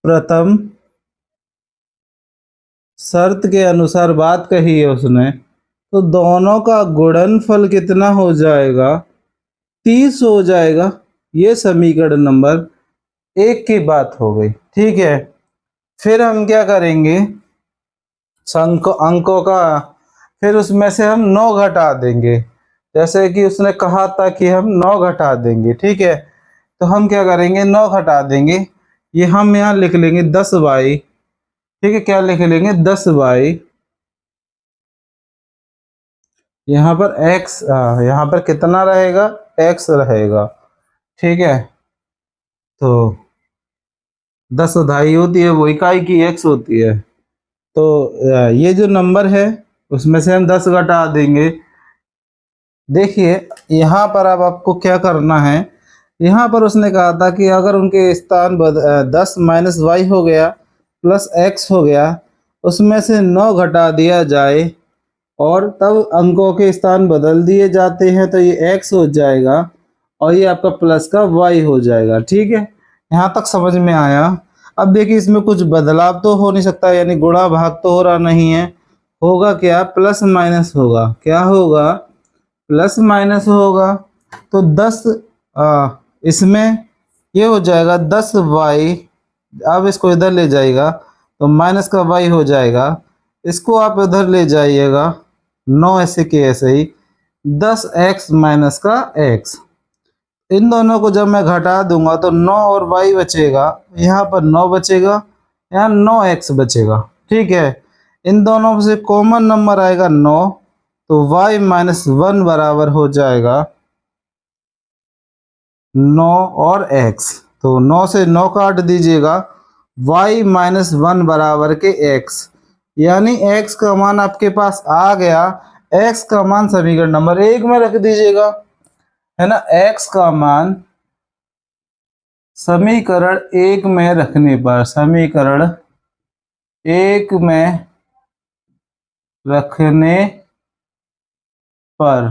प्रथम शर्त के अनुसार बात कही है उसने, तो दोनों का गुणनफल कितना हो जाएगा, 30 हो जाएगा। ये समीकरण नंबर 1 की बात हो गई। ठीक है, फिर हम क्या करेंगे, अंकों का, फिर उसमें से हम 9 घटा देंगे, जैसे कि उसने कहा था कि हम 9 घटा देंगे। ठीक है, तो हम क्या करेंगे, 9 घटा देंगे, ये हम यहाँ लिख लेंगे 10y। ठीक है, क्या लिख लेंगे, 10y। यहाँ पर x, यहाँ पर कितना रहेगा, x रहेगा। ठीक है, तो 10 दहाई होती है, वो इकाई की x होती है। तो ये जो नंबर है उसमें से हम 10 घटा देंगे। देखिए यहाँ पर अब आपको क्या करना है, यहाँ पर उसने कहा था कि अगर उनके स्थान 10 माइनस वाई हो गया प्लस x हो गया, उसमें से 9 घटा दिया जाए और तब अंकों के स्थान बदल दिए जाते हैं, तो ये x हो जाएगा और ये आपका प्लस का y हो जाएगा। ठीक है, यहाँ तक समझ में आया। अब देखिए इसमें कुछ बदलाव तो हो नहीं सकता, यानी गुणा भाग तो हो रहा नहीं है, होगा क्या, प्लस माइनस होगा। क्या होगा, प्लस माइनस होगा। तो 10 इसमें ये हो जाएगा 10y। अब इसको इधर ले जाएगा तो माइनस का y हो जाएगा, इसको आप इधर ले जाइएगा, 9 ऐसे के ऐसे ही, 10x माइनस का x। इन दोनों को जब मैं घटा दूंगा तो 9 और y बचेगा, यहाँ पर 9 बचेगा, यहाँ 9x बचेगा। ठीक है, इन दोनों में से कॉमन नंबर आएगा 9, तो y माइनस 1 बराबर हो जाएगा 9 और x। तो 9 से 9 काट दीजिएगा, y माइनस 1 बराबर के x, यानी x का मान आपके पास आ गया। x का मान समीकरण नंबर 1 में रख दीजिएगा, है ना। x का मान समीकरण 1 में रखने पर, समीकरण 1 में रखने पर,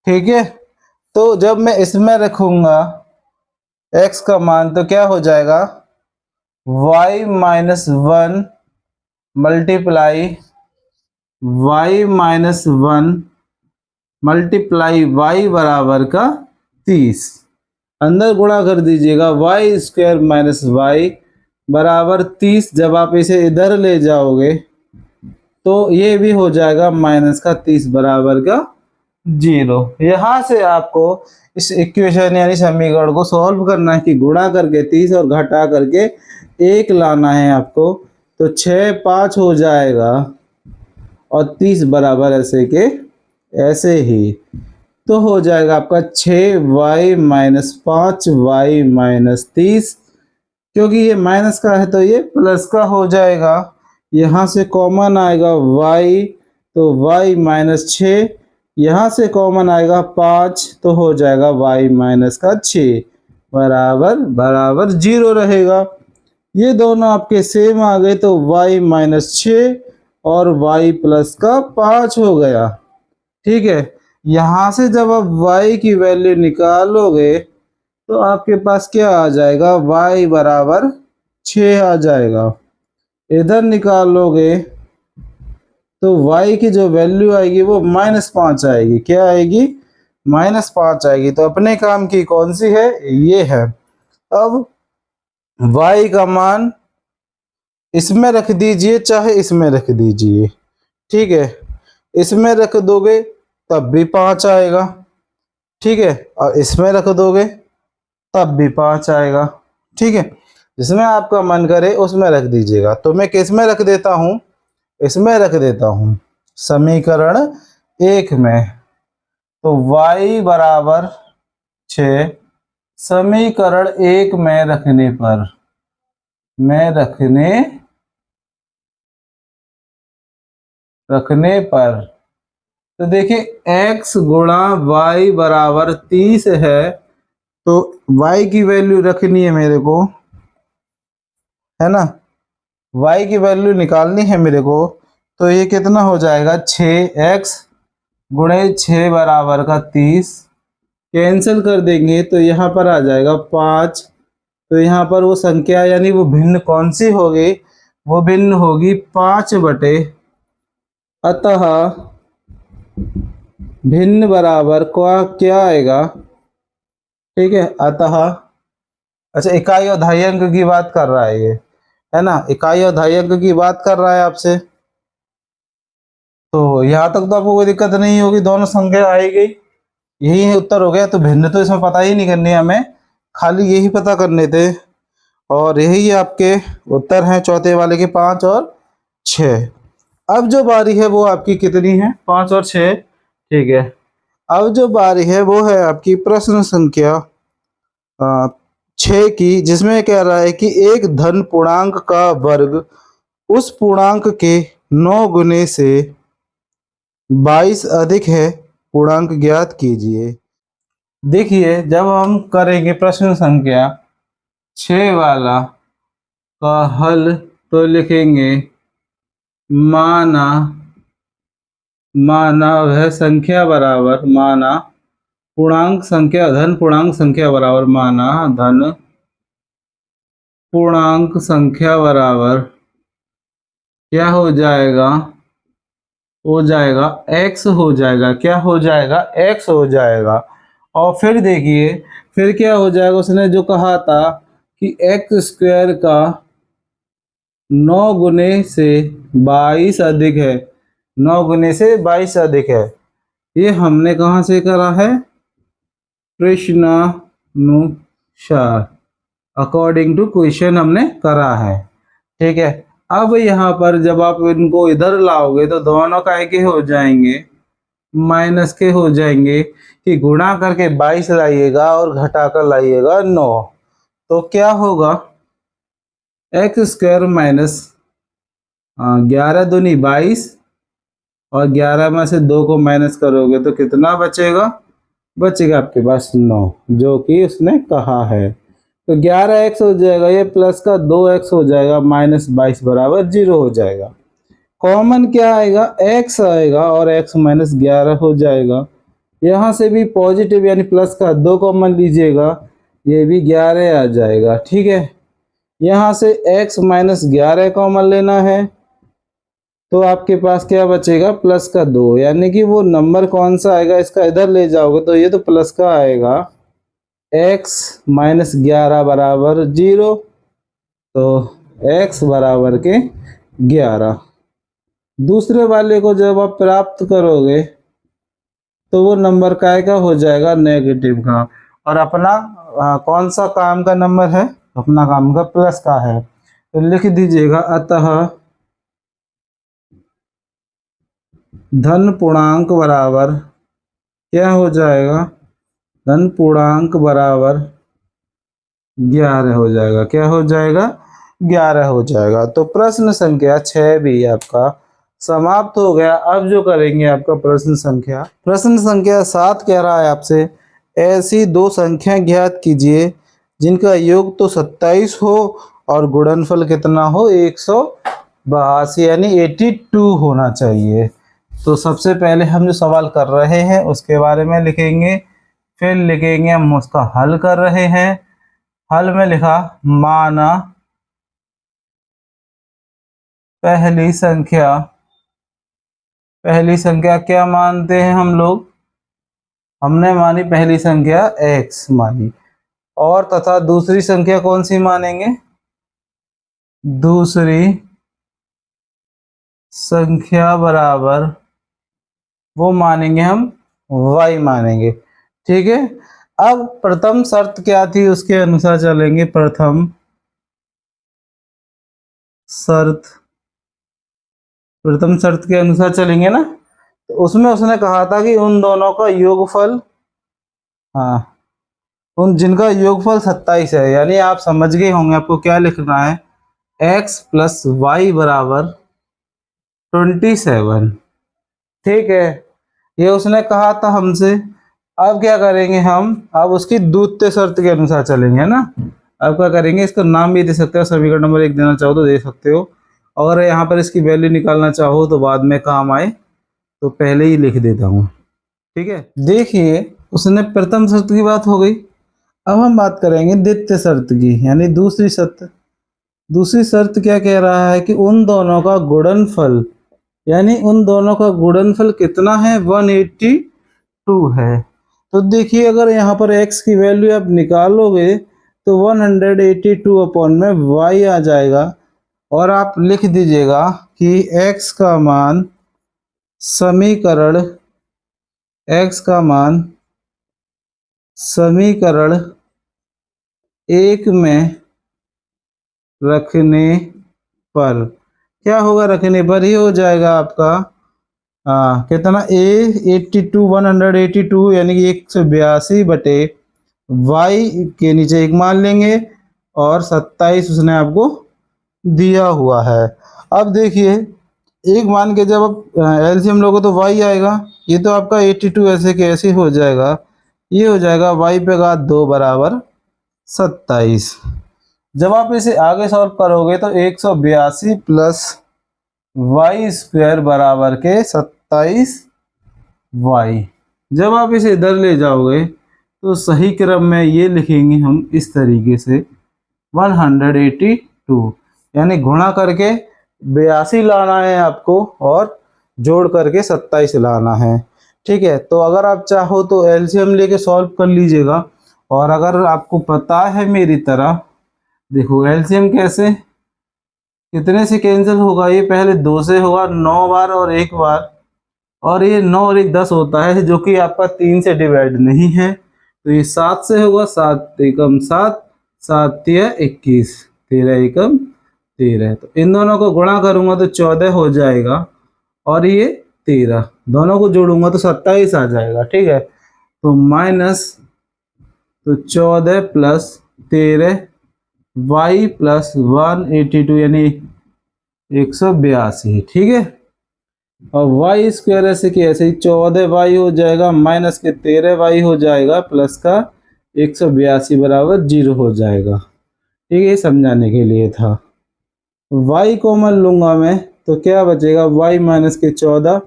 ठीक है, तो जब मैं इसमें रखूंगा x का मान, तो क्या हो जाएगा, y minus 1 multiply y minus 1 multiply y बराबर का 30। अंदर गुणा कर दीजिएगा, y स्क्वायर माइनस y बराबर 30, जब आप इसे इधर ले जाओगे तो ये भी हो जाएगा माइनस का 30 बराबर का 0। यहाँ से आपको इस इक्वेशन यानी समीकरण को सॉल्व करना है कि गुणा करके 30 और घटा करके 1 लाना है आपको। तो 6 5 हो जाएगा और 30 बराबर ऐसे के ऐसे ही। तो हो जाएगा आपका 6y माइनस 5y माइनस 30। क्योंकि ये माइनस का है तो ये प्लस का हो जाएगा। यहाँ से कॉमन आएगा y, तो y माइनस 6, यहाँ से कॉमन आएगा 5, तो हो जाएगा y माइनस का 6 बराबर बराबर 0 रहेगा। ये दोनों आपके सेम आ गए तो y माइनस 6 और y प्लस का 5 हो गया। ठीक है, यहाँ से जब आप y की वैल्यू निकालोगे तो आपके पास क्या आ जाएगा, y बराबर 6 आ जाएगा। इधर निकालोगे तो y की जो वैल्यू आएगी वो -5 आएगी। क्या आएगी, -5 आएगी। तो अपने काम की कौन सी है, ये है। अब y का मान इसमें रख दीजिए चाहे इसमें रख दीजिए। ठीक है, इसमें रख दोगे तब भी 5 आएगा। ठीक है, और इसमें रख दोगे तब भी 5 आएगा। ठीक है, जिसमें आपका मन करे उसमें रख दीजिएगा। तो मैं किस में रख देता हूँ, इसमें रख देता हूँ समीकरण 1 में। तो y बराबर 6 समीकरण 1 में रखने पर तो देखिए x गुणा y बराबर 30 है। तो y की वैल्यू रखनी है मेरे को, है ना, y की वैल्यू निकालनी है मेरे को। तो ये कितना हो जाएगा, 6x गुणे 6 बराबर का 30। कैंसिल कर देंगे तो यहाँ पर आ जाएगा 5। तो यहाँ पर वो संख्या यानी वो भिन्न कौन सी होगी, वो भिन्न होगी 5 बटे, अतः भिन्न बराबर क्या आएगा। ठीक है, अतः अच्छा इकाई और दहाई अंक की बात कर रहा है ये, है ना, इकाई और दहाई अंक की बात कर रहा है आपसे। तो यहाँ तक तो आपको कोई दिक्कत नहीं होगी, दोनों संख्या आएगी। यही उत्तर हो गया। तो भिन्न तो इसमें पता ही नहीं करनी हमें, खाली यही पता करने थे। और यही आपके उत्तर हैं चौथे वाले के 5 और 6। अब जो बारी है वो आपकी कितनी है, 5 और 6। ठीक है, अब जो बारी है वो है आपकी प्रश्न संख्या 6 की, जिसमें कह रहा है कि एक धन पूर्णांक का वर्ग उस पूर्णांक के 9 गुने से 22 अधिक है, पूर्णांक ज्ञात कीजिए। देखिए, जब हम करेंगे प्रश्न संख्या 6 वाला का हल तो लिखेंगे माना वह संख्या बराबर, माना पूर्णांक संख्या धन पूर्णांक संख्या बराबर, माना धन पूर्णांक संख्या बराबर क्या हो जाएगा, हो जाएगा x हो जाएगा। क्या हो जाएगा, x हो जाएगा। और फिर देखिए फिर क्या हो जाएगा, उसने जो कहा था कि x स्क्वायर का 9 गुने से 22 अधिक है, 9 गुने से 22 अधिक है। ये हमने कहाँ से करा है, प्रश्नानुसार, अकॉर्डिंग टू क्वेश्चन हमने करा है। ठीक है, अब यहाँ पर जब आप इनको इधर लाओगे तो दोनों काय के हो जाएंगे, माइनस के हो जाएंगे। कि गुणा करके 22 लाइएगा और घटाकर लाइएगा 9। तो क्या होगा, एक्स स्क्वायर माइनस 11 दूनी 22 और 11 में से 2 को माइनस करोगे तो कितना बचेगा, बचेगा आपके पास 9, जो कि उसने कहा है। तो 11x हो जाएगा, ये प्लस का 2x हो जाएगा, -22 बराबर 0 हो जाएगा। कॉमन क्या आएगा, x आएगा और x माइनस 11 हो जाएगा। यहाँ से भी पॉजिटिव यानी प्लस का 2 कॉमन लीजिएगा, ये भी 11 आ जाएगा। ठीक है, यहाँ से x माइनस 11 कॉमन लेना है तो आपके पास क्या बचेगा, प्लस का 2, यानी कि वो नंबर कौन सा आएगा, इसका इधर ले जाओगे तो ये तो प्लस का आएगा, x माइनस 11 बराबर 0। तो x बराबर के 11। दूसरे वाले को जब आप प्राप्त करोगे तो वो नंबर काय का हो जाएगा, नेगेटिव का। और अपना कौन सा काम का नंबर है, अपना काम का प्लस का है। तो लिख दीजिएगा, अतः धन पूर्णांक बराबर क्या हो जाएगा, धन पूर्णांक बराबर 11 हो जाएगा। क्या हो जाएगा, 11 हो जाएगा। तो प्रश्न संख्या 6 भी आपका समाप्त हो गया। अब जो करेंगे आपका प्रश्न संख्या 7 कह रहा है आपसे, ऐसी दो संख्या ज्ञात कीजिए जिनका योग तो 27 हो और गुणनफल कितना हो, 182 यानी 82 होना चाहिए। तो सबसे पहले हम जो सवाल कर रहे हैं उसके बारे में लिखेंगे, फिर लिखेंगे हम उसका हल कर रहे हैं। हल में लिखा, माना पहली संख्या क्या मानते हैं हम लोग, हमने मानी पहली संख्या x मानी, और तथा दूसरी संख्या कौन सी मानेंगे, दूसरी संख्या बराबर वो मानेंगे हम y मानेंगे। ठीक है। अब प्रथम शर्त क्या थी उसके अनुसार चलेंगे। प्रथम शर्त के अनुसार चलेंगे ना, तो उसमें उसने कहा था कि उन दोनों का योगफल, हाँ, उन जिनका योगफल 27 है, यानी आप समझ गए होंगे आपको क्या लिखना है, x प्लस वाई बराबर 27। ठीक है, ये उसने कहा था हमसे। अब क्या करेंगे हम, अब उसकी द्वितीय शर्त के अनुसार चलेंगे ना। अब क्या करेंगे, इसका नाम भी दे सकते हो, समीकरण नंबर 1 देना चाहो तो दे सकते हो। अगर यहाँ पर इसकी वैल्यू निकालना चाहो तो बाद में काम आए, तो पहले ही लिख देता हूँ। ठीक है, देखिए उसने प्रथम शर्त की बात हो गई। अब हम बात करेंगे द्वितीय शर्त की, यानी दूसरी शर्त। दूसरी शर्त क्या कह रहा है कि उन दोनों का गुणनफल, यानी उन दोनों का गुणनफल कितना है, 182 है। तो देखिए अगर यहाँ पर x की वैल्यू आप निकालोगे तो 182 अपॉन में y आ जाएगा। और आप लिख दीजिएगा कि x का मान समीकरण 1 में रखने पर क्या होगा, रखने पर ही हो जाएगा आपका कितना, 182 यानी कि 182 बटे y के नीचे 1 मान लेंगे, और 27 उसने आपको दिया हुआ है। अब देखिए एक मान के जब आप एलसीएम लोगे तो y आएगा, ये तो आपका 82 ऐसे के ऐसे हो जाएगा, ये हो जाएगा y पे घात 2 बराबर 27। जब आप इसे आगे सॉल्व करोगे तो 182 प्लस वाई स्क्वायर बराबर के 27 y। जब आप इसे इधर ले जाओगे तो सही क्रम में ये लिखेंगे हम इस तरीके से 182, यानी गुणा करके 82 लाना है आपको और जोड़ करके 27 लाना है। ठीक है, तो अगर आप चाहो तो एलसीएम लेके सॉल्व कर लीजिएगा। और अगर आपको पता है मेरी तरह, देखो एलसीएम कैसे, कितने से कैंसिल होगा, ये पहले 2 से होगा 9 बार और 1 बार, और ये 9 और 1 10 होता है, जो कि आपका 3 से डिवाइड नहीं है। तो ये 7 से होगा, 7 एकम 7, 7 तिया 21, 13 एकम 13। तो इन दोनों को गुणा करूंगा तो 14 हो जाएगा, और ये 13, दोनों को जोड़ूंगा तो 27 आ जाएगा। ठीक है, तो माइनस, तो 14 प्लस 13 y प्लस 182 यानी 182। ठीक है, और वाई स्क्वायर ऐसे कि ऐसे ही 14y हो जाएगा, माइनस के 13y हो जाएगा, प्लस का 182 बराबर 0 हो जाएगा। ठीक है, समझाने के लिए था। y कॉमन लूंगा मैं तो क्या बचेगा, y माइनस के 14,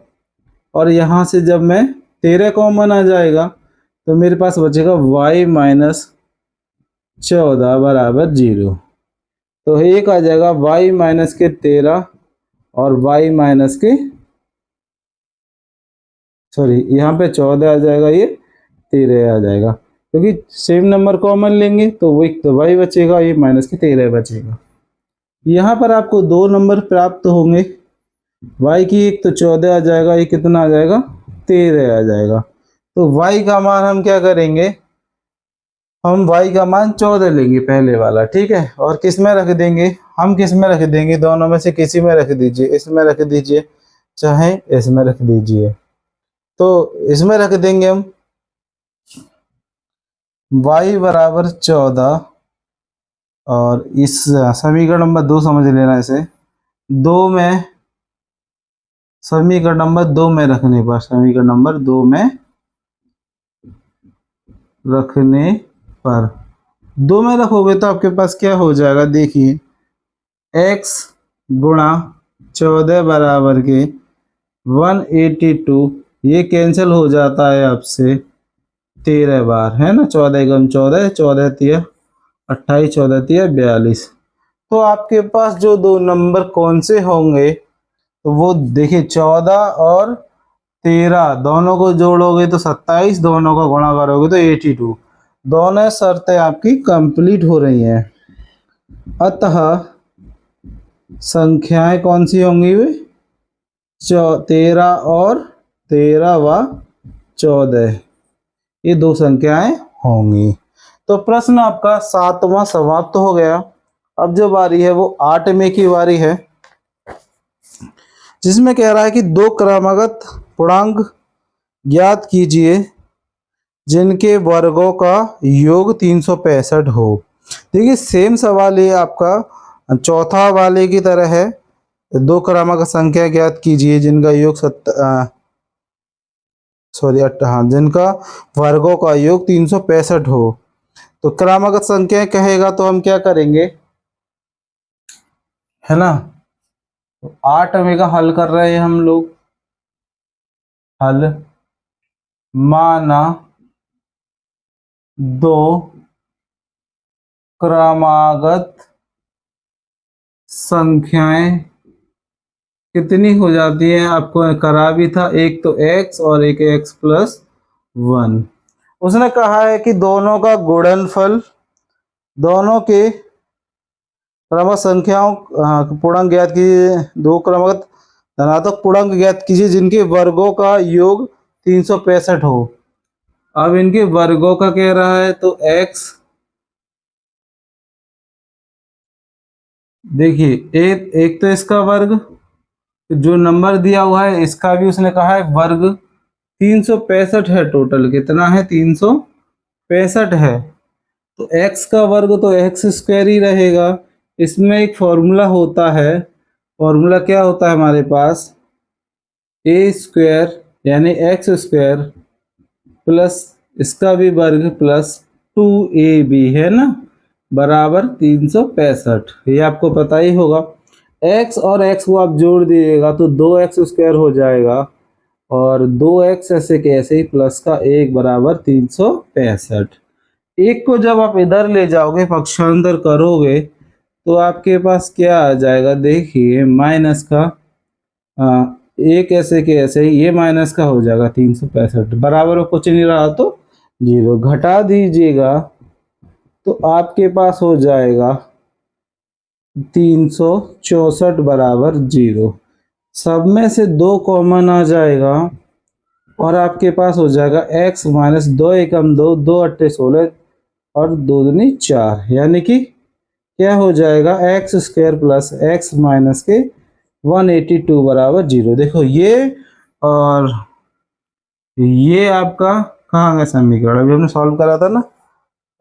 और यहाँ से जब मैं 13 कॉमन आ जाएगा तो मेरे पास बचेगा y माइनस 14 बराबर 0। तो एक आ जाएगा y माइनस के 13 और y माइनस के, सॉरी यहाँ पे 14 आ जाएगा, ये 13 आ जाएगा, क्योंकि सेम नंबर कॉमन लेंगे तो वो एक तो y बचेगा, ये माइनस के 13 बचेगा। यहाँ पर आपको 2 नंबर प्राप्त होंगे। y की एक तो 14 आ जाएगा, ये कितना आ जाएगा 13 आ जाएगा। तो y का मान हम क्या करेंगे, हम y का मान 14 लेंगे पहले वाला, ठीक है। और किस में रख देंगे, हम किस में रख देंगे, दोनों में से किसी में रख दीजिए, इसमें रख दीजिए चाहे इसमें रख दीजिए। तो इसमें रख देंगे हम y बराबर 14, और इस समीकरण नंबर 2 समझ लेना इसे, 2 में समीकरण नंबर 2 में रखने पर, समीकरण नंबर 2 में रखने पर 2 में रखोगे तो आपके पास क्या हो जाएगा, देखिए x गुणा 14 बराबर के 182, ये कैंसिल हो जाता है आपसे 13 बार, है ना। 14 एकम 14, 14 तिया 28, 14 तिया 42। तो आपके पास जो दो नंबर कौन से होंगे, तो वो देखिए 14 और 13 दोनों को जोड़ोगे तो 27, दोनों का गुणा करोगे तो 82। दोनों शर्तें आपकी कंप्लीट हो रही हैं। अतः संख्याएं कौन सी होंगी वे, 13 और 13 व 14, ये दो संख्याएं होंगी। तो प्रश्न आपका 7वां समाप्त हो गया। अब जो बारी है वो 8वें की बारी है, जिसमें कह रहा है कि दो क्रमागत पूर्णांक ज्ञात कीजिए जिनके वर्गों का योग 365 हो। देखिए सेम सवाल ये आपका चौथा वाले की तरह है। दो क्रमागत संख्या ज्ञात कीजिए जिनका योग जिनका वर्गों का योग 365 हो। तो क्रमागत संख्या कहेगा तो हम क्या करेंगे, है ना। तो 8वें का हल कर रहे हैं हम लोग। हल माना दो क्रमागत संख्याएं कितनी हो जाती है, आपको करा भी था, एक तो x और एक x प्लस 1। उसने कहा है कि दोनों का गुणनफल, दोनों के क्रमागत संख्याओं पूर्णांक ज्ञात कीजिए, दो क्रमागत धनात्मक पूर्णांक ज्ञात कीजिए जिनके वर्गों का योग 365 हो। अब इनके वर्गों का कह रहा है तो x, देखिए एक तो इसका वर्ग, जो नंबर दिया हुआ है इसका भी उसने कहा है वर्ग, 365 है टोटल, कितना है 365 है। तो x का वर्ग तो एक्स स्क्वायर ही रहेगा। इसमें एक फॉर्मूला होता है, फॉर्मूला क्या होता है हमारे पास, ए स्क्वायर यानी एक्स स्क्वायर प्लस इसका भी वर्ग प्लस 2ab, है ना, बराबर 365। ये आपको पता ही होगा। x और x को आप जोड़ दीजिएगा तो 2x स्क्वायर हो जाएगा, और 2x ऐसे के ऐसे ही प्लस का 1 बराबर 365। एक को जब आप इधर ले जाओगे पक्षांतर करोगे तो आपके पास क्या आ जाएगा, देखिए माइनस का एक ऐसे के ऐसे ही ये माइनस का हो जाएगा 365, बराबर में कुछ नहीं रहा तो 0, घटा दीजिएगा तो आपके पास हो जाएगा 364 बराबर 0। सब में से 2 कॉमन आ जाएगा और आपके पास हो जाएगा x माइनस 2 एकम 2, 2 अट्ठे 16 और 2 दूनी 4, यानी कि क्या हो जाएगा x square plus x minus के 182 बराबर 0। देखो ये और ये आपका कहाँ गया समीकरण, अभी हमने सॉल्व करा था ना।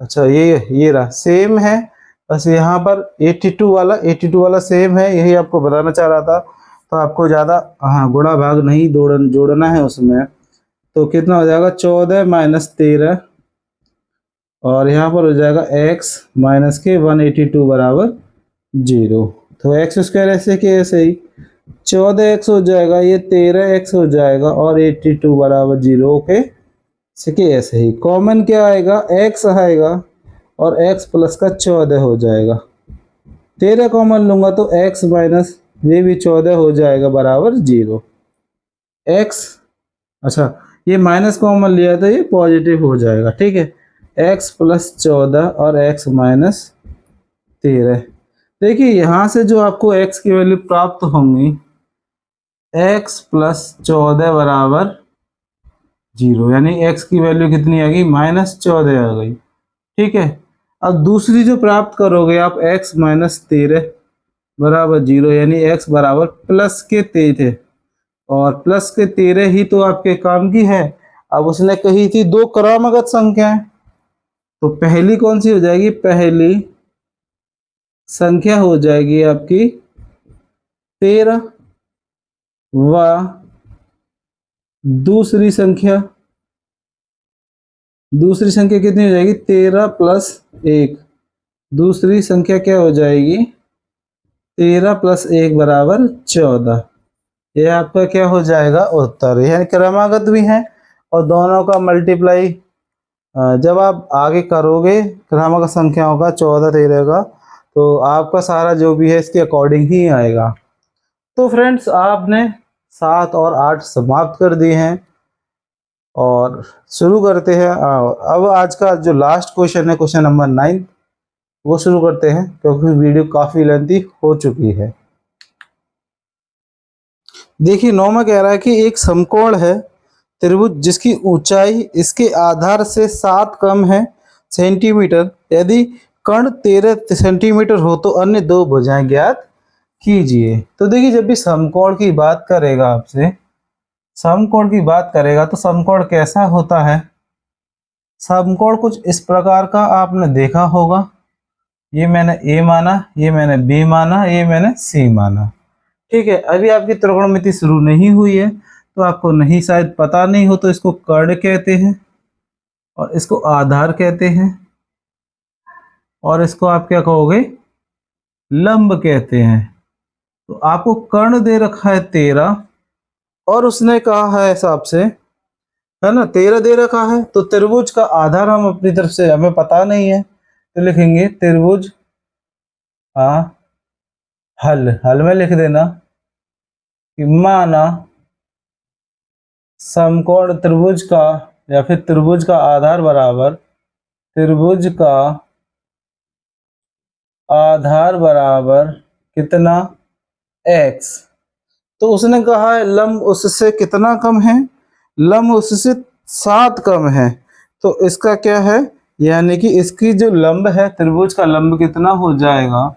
अच्छा ये रहा, सेम है, बस यहाँ पर 82 वाला सेम है, यही आपको बताना चाह रहा था। तो आपको ज़्यादा हाँ गुणा भाग नहीं जोड़ना है उसमें। तो कितना हो जाएगा 14 माइनस 13, और यहाँ पर हो जाएगा x माइनस के 182 बराबर 0। तो एक्स स्क्वायर ऐसे के ऐसे ही 14x हो जाएगा, ये 13x हो जाएगा, और 82 बराबर 0 के के ऐसे ही। कॉमन क्या आएगा, x आएगा और x प्लस का 14 हो जाएगा। 13 कॉमन लूंगा तो x माइनस ये भी 14 हो जाएगा बराबर 0। x, अच्छा ये माइनस कॉमन लिया तो ये पॉजिटिव हो जाएगा, ठीक है। x प्लस 14 और x माइनस 13। देखिए यहाँ से जो आपको x की वैल्यू प्राप्त होंगी, x प्लस 14 बराबर 0, यानी x की वैल्यू कितनी आ गई, -14 आ गई। ठीक है, अब दूसरी जो प्राप्त करोगे आप x माइनस 13 बराबर 0, यानी x बराबर प्लस के 13, और प्लस के 13 ही तो आपके काम की है। अब उसने कही थी दो क्रमागत संख्याएं, तो पहली कौन सी हो जाएगी, पहली संख्या हो जाएगी आपकी 13 व दूसरी संख्या कितनी हो जाएगी, 13 प्लस 1। दूसरी संख्या क्या हो जाएगी, 13 प्लस 1 बराबर 14। ये आपका क्या हो जाएगा, उत्तर। यह क्रमागत भी है और दोनों का मल्टीप्लाई जब आप आगे करोगे क्रमागत संख्याओं का 14 13 का, तो आपका सारा जो भी है इसके अकॉर्डिंग ही आएगा। तो फ्रेंड्स आपने 7 और 8 समाप्त कर दिए हैं और शुरू करते हैं। अब आज का जो लास्ट क्वेश्चन है, क्वेश्चन नंबर 9, वो शुरू करते हैं क्योंकि वीडियो काफ़ी लेंथी हो चुकी है। देखिए 9 में कह रहा है कि एक समकोण है त्रिभुज जिसकी ऊंचाई इसके आधार से 7 कम है सेंटीमीटर, यदि कर्ण 13 सेंटीमीटर हो तो अन्य दो भुजाएं ज्ञात कीजिए। तो देखिए जब भी समकोण की बात करेगा आपसे, समकोण की बात करेगा तो समकोण कैसा होता है, समकोण कुछ इस प्रकार का आपने देखा होगा। ये मैंने ए माना, ये मैंने बी माना, ये मैंने सी माना। ठीक है, अभी आपकी त्रिकोणमिति शुरू नहीं हुई है तो आपको नहीं शायद पता नहीं हो, तो इसको कर्ण कहते हैं और इसको आधार कहते हैं और इसको आप क्या कहोगे, लंब कहते हैं। तो आपको कर्ण दे रखा है 13 और उसने कहा है हिसाब से, है ना, 13 दे रखा है, तो त्रिभुज का आधार हम अपनी तरफ से हमें पता नहीं है तो लिखेंगे त्रिभुज हल में लिख देना कि माना समकोण त्रिभुज का या फिर त्रिभुज का आधार बराबर, त्रिभुज का आधार बराबर कितना, x। तो उसने कहा है लंब उससे कितना कम है, लंब उससे 7 कम है। तो इसका क्या है, यानी कि इसकी जो लंब है, त्रिभुज का लंब कितना हो जाएगा,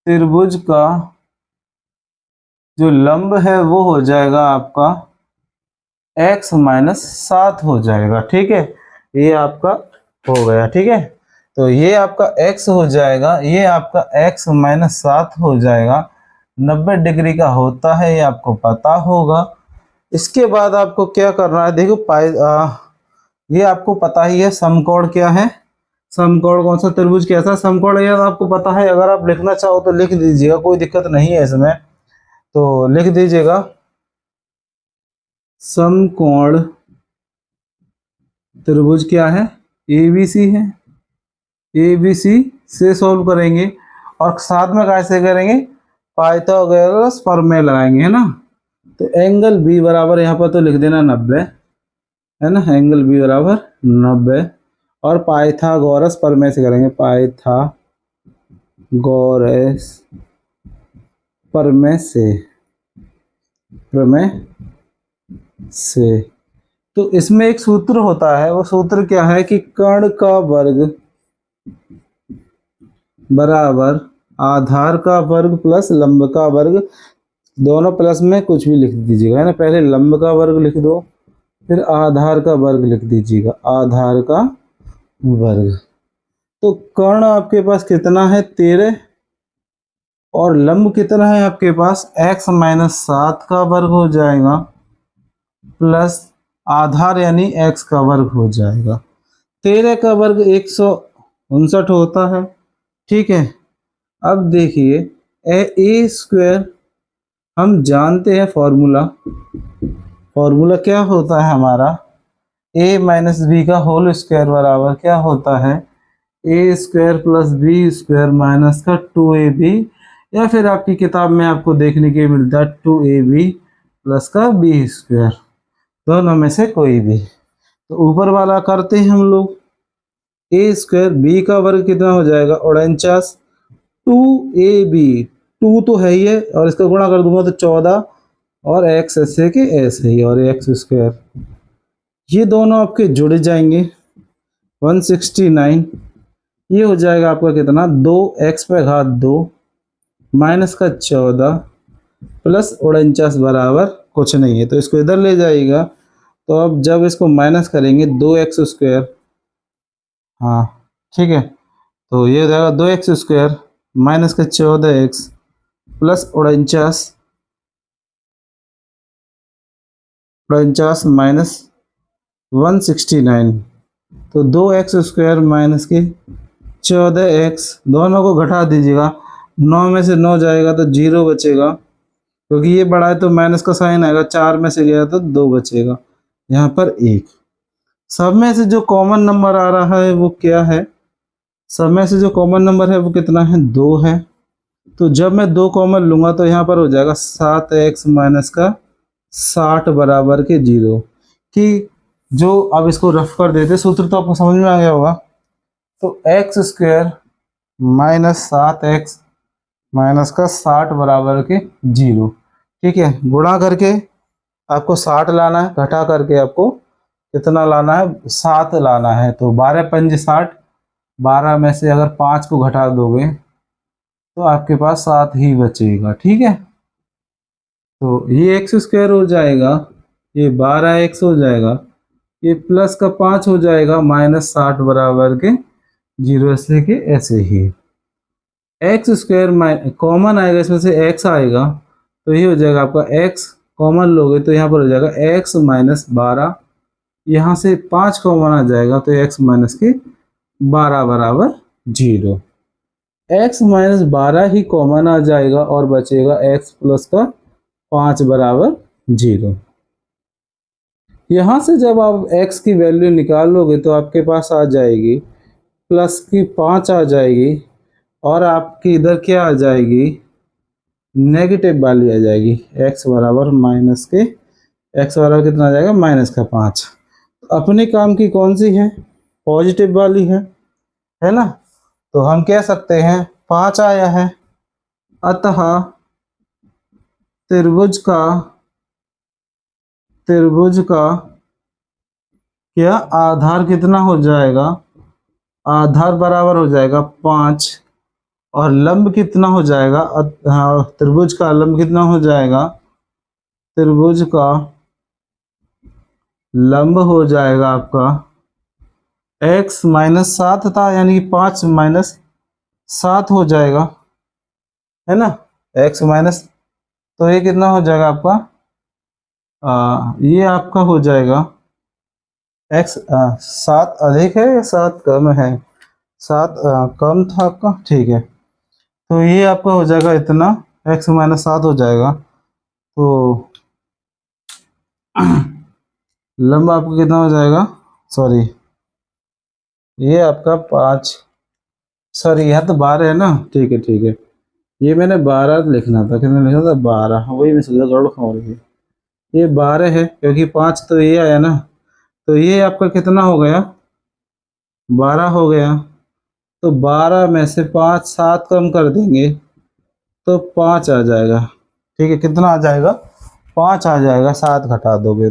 त्रिभुज का जो लंब है वो हो जाएगा आपका x माइनस 7 हो जाएगा। ठीक है, ये आपका हो गया। ठीक है, तो ये आपका x हो जाएगा, ये आपका x माइनस 7 हो जाएगा। 90 डिग्री का होता है, ये आपको पता होगा। इसके बाद आपको क्या करना है, देखो ये आपको पता ही है समकोण क्या है, समकोण कौन सा त्रिभुज कैसा समकोण है, तो आपको पता है। अगर आप लिखना चाहो तो लिख दीजिएगा, कोई दिक्कत नहीं है इसमें, तो लिख दीजिएगा समकोण त्रिभुज क्या है, ABC है। ABC से सॉल्व करेंगे और साथ में कैसे करेंगे, पाइथागोरस प्रमेय लगाएंगे, है ना। तो एंगल B बराबर यहाँ पर तो लिख देना 90, है ना, एंगल B बराबर 90, और पाइथागोरस प्रमेय से करेंगे, पाइथागोरस प्रमेय से। तो इसमें एक सूत्र होता है, वो सूत्र क्या है कि कर्ण का वर्ग बराबर आधार का वर्ग प्लस लंब का वर्ग, दोनों प्लस में कुछ भी लिख दीजिएगा, है ना। पहले लंब का वर्ग लिख दो, फिर आधार का वर्ग लिख दीजिएगा, आधार का वर्ग। तो कर्ण आपके पास कितना है 13 और लंब कितना है आपके पास, x माइनस 7 का वर्ग हो जाएगा प्लस आधार यानी x का वर्ग हो जाएगा। 13 का वर्ग 159 होता है। ठीक है, अब देखिए ए स्क्वायर हम जानते हैं फॉर्मूला क्या होता है हमारा, a माइनस बी का होल स्क्वायर बराबर क्या होता है, a square plus b square minus का 2ab, या फिर आपकी किताब में आपको देखने के मिलता है 2ab प्लस का बी स्क्वायर, दोनों में से कोई भी। तो ऊपर वाला करते हैं हम लोग, ए स्क्वायर, बी का वर्ग कितना हो जाएगा 49 2ab, 2 तो है ही है और इसका गुणा कर दूंगा तो 14 और x ऐसे के ऐसे ही और एक्स स्क्वायर, ये दोनों आपके जुड़ जाएंगे 169। ये हो जाएगा आपका कितना 2x पे घात 2 माइनस का 14 प्लस 49 बराबर कुछ नहीं है तो इसको इधर ले जाएगा। तो अब जब इसको माइनस करेंगे 2x स्क्वायर, हाँ ठीक है, तो ये हो जाएगा 2x स्क्वायर माइनस का 14x प्लस 49 माइनस 169, तो 2x स्क्वायर माइनस की 14x, दोनों को घटा दीजिएगा, 9 में से 9 जाएगा तो 0 बचेगा, क्योंकि ये बड़ा है तो माइनस का साइन आएगा, 4 में से गया तो 2 बचेगा, यहाँ पर 1। सब में से जो कॉमन नंबर आ रहा है वो क्या है, सब में से जो कॉमन नंबर है वो कितना है 2 है। तो जब मैं 2 कॉमन लूँगा तो यहाँ पर हो जाएगा 7x माइनस का 60 बराबर के 0, कि जो अब इसको रफ कर देते, सूत्र तो आपको समझ में आ गया होगा। तो x square minus 7x minus का 60 बराबर के 0, ठीक है, गुणा करके आपको 60 लाना है, घटा करके आपको कितना लाना है 7 लाना है। तो 12 पंजे 60, 12 में से अगर 5 को घटा दोगे तो आपके पास 7 ही बचेगा, ठीक है। तो ये एक्स स्क्वायर हो जाएगा, ये 12x हो जाएगा, ये प्लस का 5 हो जाएगा माइनस 60 बराबर के 0 से के ऐसे ही। एक्स स्क्वायर कॉमन आएगा, इसमें से x आएगा तो ये हो जाएगा आपका x, कॉमन लोगे तो यहाँ पर हो जाएगा x माइनस 12, यहाँ से 5 कॉमन आ जाएगा तो x माइनस के 12 बराबर 0। x माइनस 12 ही कॉमन आ जाएगा और बचेगा x प्लस का 5 बराबर 0। यहाँ से जब आप x की वैल्यू निकालोगे तो आपके पास आ जाएगी प्लस की 5 आ जाएगी और आपकी इधर क्या आ जाएगी नेगेटिव वाली आ जाएगी, x बराबर माइनस के, x बराबर कितना आ जाएगा माइनस का 5। अपने काम की कौन सी है पॉजिटिव वाली है ना। तो हम कह सकते हैं 5 आया है, अतः त्रिभुज का क्या आधार कितना हो जाएगा, आधार बराबर हो जाएगा 5 और लंब कितना हो जाएगा, हाँ, त्रिभुज का लंब कितना हो जाएगा, त्रिभुज का लंब हो जाएगा आपका x माइनस 7 था, यानी कि 5 माइनस 7 हो जाएगा, है ना, x माइनस, तो ये कितना हो जाएगा आपका, ये आपका हो जाएगा x 7 अधिक है या 7 कम है, 7 कम था आपका, ठीक है, तो ये आपका हो जाएगा इतना, x माइनस 7 हो जाएगा। तो लंब आपका कितना हो जाएगा, सॉरी ये आपका 5, सॉरी यहाँ तो 12 है ना, ठीक है ठीक है, ये मैंने 12 लिखना था, कितना लिखा था 12, वही मैं सोचा गड़बड़ खा रही है, ये 12 है क्योंकि 5 तो ये आया ना, तो ये आपका कितना हो गया 12 हो गया। तो 12 में से 5 7 कम कर देंगे तो 5 आ जाएगा, ठीक है, कितना आ जाएगा 5 आ जाएगा, 7 घटा दोगे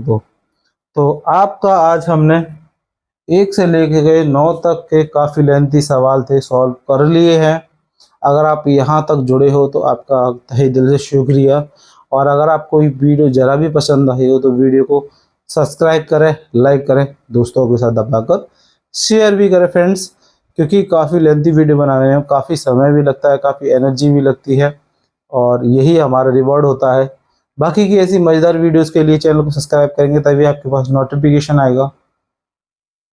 तो आपका आज हमने 1 से लेके गए 9 तक के काफ़ी लेंथी सवाल थे, सॉल्व कर लिए हैं। अगर आप यहाँ तक जुड़े हो तो आपका तहे दिल से शुक्रिया, और अगर आपको ये वीडियो ज़रा भी पसंद आई हो तो वीडियो को सब्सक्राइब करें, लाइक करें, दोस्तों के साथ दबाकर शेयर भी करें फ्रेंड्स, क्योंकि काफ़ी लेंथी वीडियो बनाने में काफ़ी समय भी लगता है, काफ़ी एनर्जी भी लगती है, और यही हमारा रिवॉर्ड होता है। बाकी की ऐसी मज़ेदार वीडियोस के लिए चैनल को सब्सक्राइब करेंगे तभी आपके पास नोटिफिकेशन आएगा।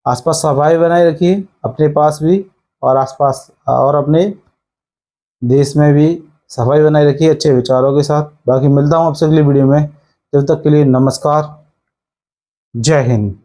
आसपास सफाई बनाए रखिए अपने पास भी और आसपास, और अपने देश में भी सफाई बनाए रखिए अच्छे विचारों के साथ। बाकी मिलता हूँ आपसे अगली वीडियो में, तब तक के लिए नमस्कार, जय हिंद।